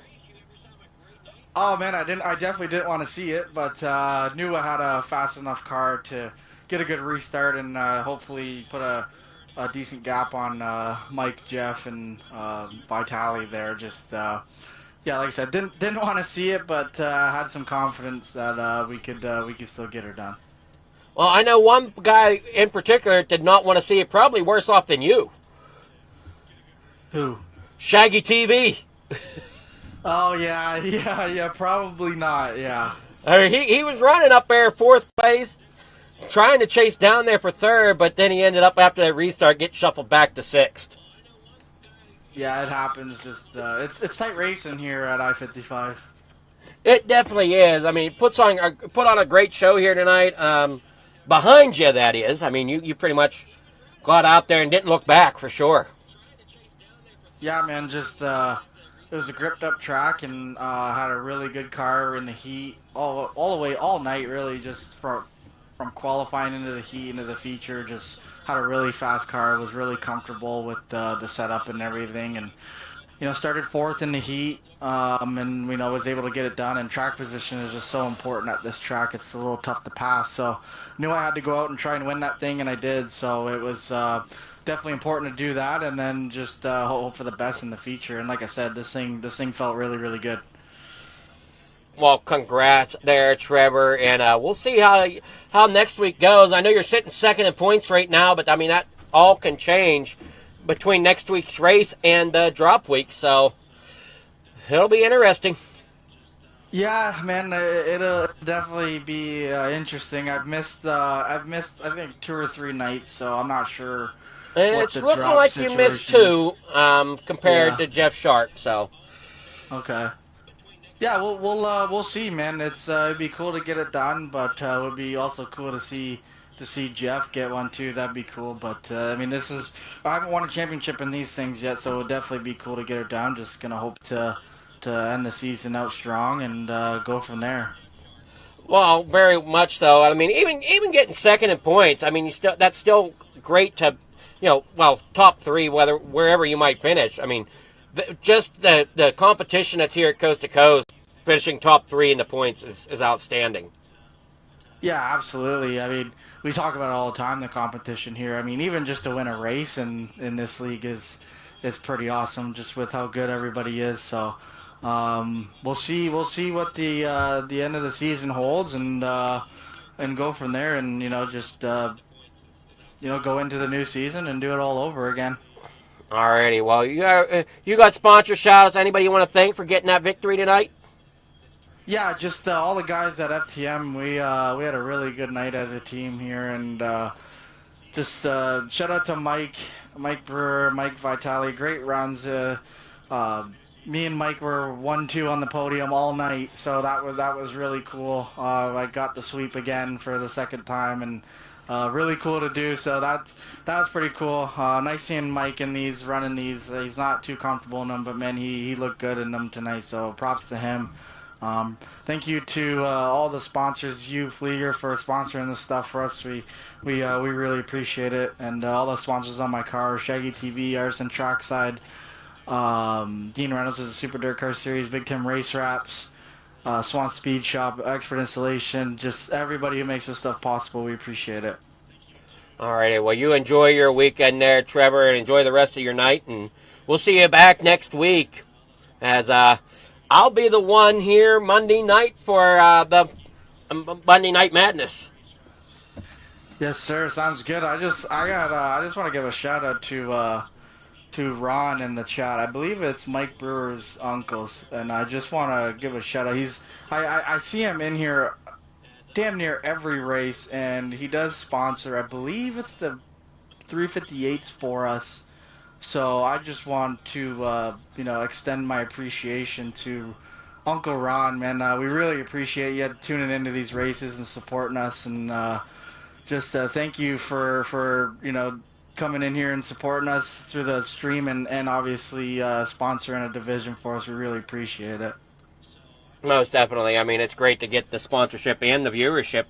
Oh man, I definitely didn't want to see it, but knew I had a fast enough car to get a good restart and hopefully put a decent gap on Mike, Jeff, and Vitale there. Just yeah, like I said, didn't want to see it, but had some confidence that we could still get her done. Well, I know one guy in particular did not want to see it. Probably worse off than you. Who? Shaggy TV. Oh yeah, probably not. Yeah. I mean, he was running up there fourth place, trying to chase down there for third, but then he ended up after that restart getting shuffled back to sixth. Yeah, it happens. Just it's tight racing here at I-55. It definitely is. I mean, put on a great show here tonight. Behind you, that is. I mean, you pretty much got out there and didn't look back for sure. Yeah, man. Just it was a gripped up track and had a really good car in the heat all the way all night. Really, just from qualifying into the heat into the feature, just had a really fast car. Was really comfortable with the setup and everything, and started fourth in the heat, and was able to get it done. And track position is just so important at this track. It's a little tough to pass, so knew I had to go out and try and win that thing, and I did. So it was definitely important to do that, and then just hope for the best in the feature. And like I said, this thing felt really, really good. Well, congrats there, Trevor, and we'll see how next week goes. I know you're sitting second in points right now, but I mean that all can change between next week's race and drop week, so it'll be interesting. Yeah, man, it'll definitely be interesting. I've missed I think 2 or 3 nights, so I'm not sure. It's looking like you missed 2 compared to Jeff Sharp, so. Okay. Yeah, we'll see, man. It'd be cool to get it done, but it would be also cool to see Jeff get one too. That'd be cool. But I mean, I haven't won a championship in these things yet, so it would definitely be cool to get her done. Just gonna hope to end the season out strong and go from there. Well, very much so. I mean, even getting second in points. I mean, that's still great to, top three, wherever you might finish. I mean, just the competition that's here at Coast to Coast, finishing top three in the points is outstanding. Yeah, absolutely. I mean, we talk about it all the time, the competition here. I mean, even just to win a race in this league is pretty awesome, just with how good everybody is. So we'll see what the end of the season holds, and go from there, and just go into the new season and do it all over again. Alrighty, well, you got sponsor shout-outs. Anybody you want to thank for getting that victory tonight? Yeah, just all the guys at FTM. We had a really good night as a team here, and just shout out to Mike Brewer, Mike Vitale, great runs. Me and Mike were 1-2 on the podium all night, so that was really cool. I got the sweep again for the second time, and really cool to do. So that was pretty cool. Nice seeing Mike in these, running these. He's not too comfortable in them, but man, he looked good in them tonight. So props to him. Thank you to all the sponsors, you Flieger, for sponsoring this stuff for us. We really appreciate it, and all the sponsors on my car: Shaggy TV, Artisan Trackside, Dean Reynolds of the Super Dirt Car Series, Big Tim Race Wraps, Swan Speed Shop, Expert Installation, just everybody who makes this stuff possible. We appreciate it. Alrighty, well, you enjoy your weekend there, Trevor, and enjoy the rest of your night, and we'll see you back next week as I'll be the one here Monday night for the Monday Night Madness. Yes, sir. Sounds good. I just want to give a shout out to Ron in the chat. I believe it's Mike Brewer's uncles, and I just want to give a shout out. I see him in here damn near every race, and he does sponsor. I believe it's the 358s for us. So I just want to, extend my appreciation to Uncle Ron, man. We really appreciate you tuning into these races and supporting us, and just thank you for coming in here and supporting us through the stream, and obviously sponsoring a division for us. We really appreciate it. Most definitely. I mean, it's great to get the sponsorship and the viewership,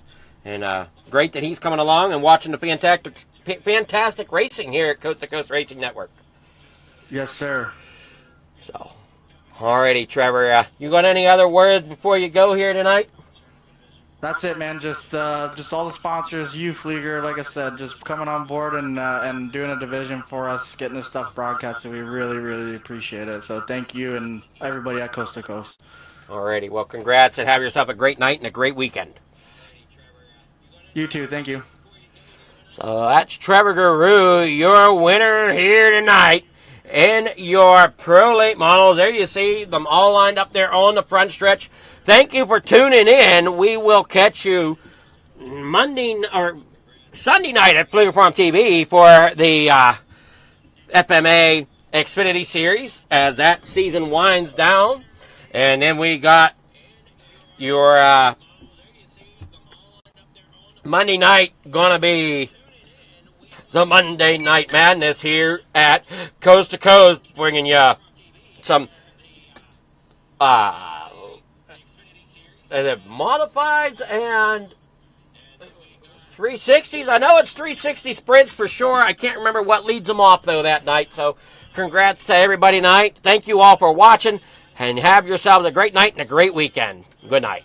and great that he's coming along and watching the fantastic racing here at Coast to Coast Racing Network. Yes, sir. So, alrighty, Trevor. You got any other words before you go here tonight? That's it, man. Just all the sponsors, you Flieger, like I said, just coming on board and doing a division for us, getting this stuff broadcasted. We really, really appreciate it. So thank you and everybody at Coast to Coast. Alrighty, well, congrats and have yourself a great night and a great weekend. You too. Thank you. So that's Trevor Guru, your winner here tonight. In your Pro Late models, there you see them all lined up there on the front stretch. Thank you for tuning in. We will catch you Sunday night at Flieger Farm TV for the FMA Xfinity Series as that season winds down. And then we got your Monday night gonna be the Monday Night Madness here at Coast to Coast, bringing you some modifieds and 360s. I know it's 360 sprints for sure. I can't remember what leads them off, though, that night. So congrats to everybody tonight. Thank you all for watching, and have yourselves a great night and a great weekend. Good night.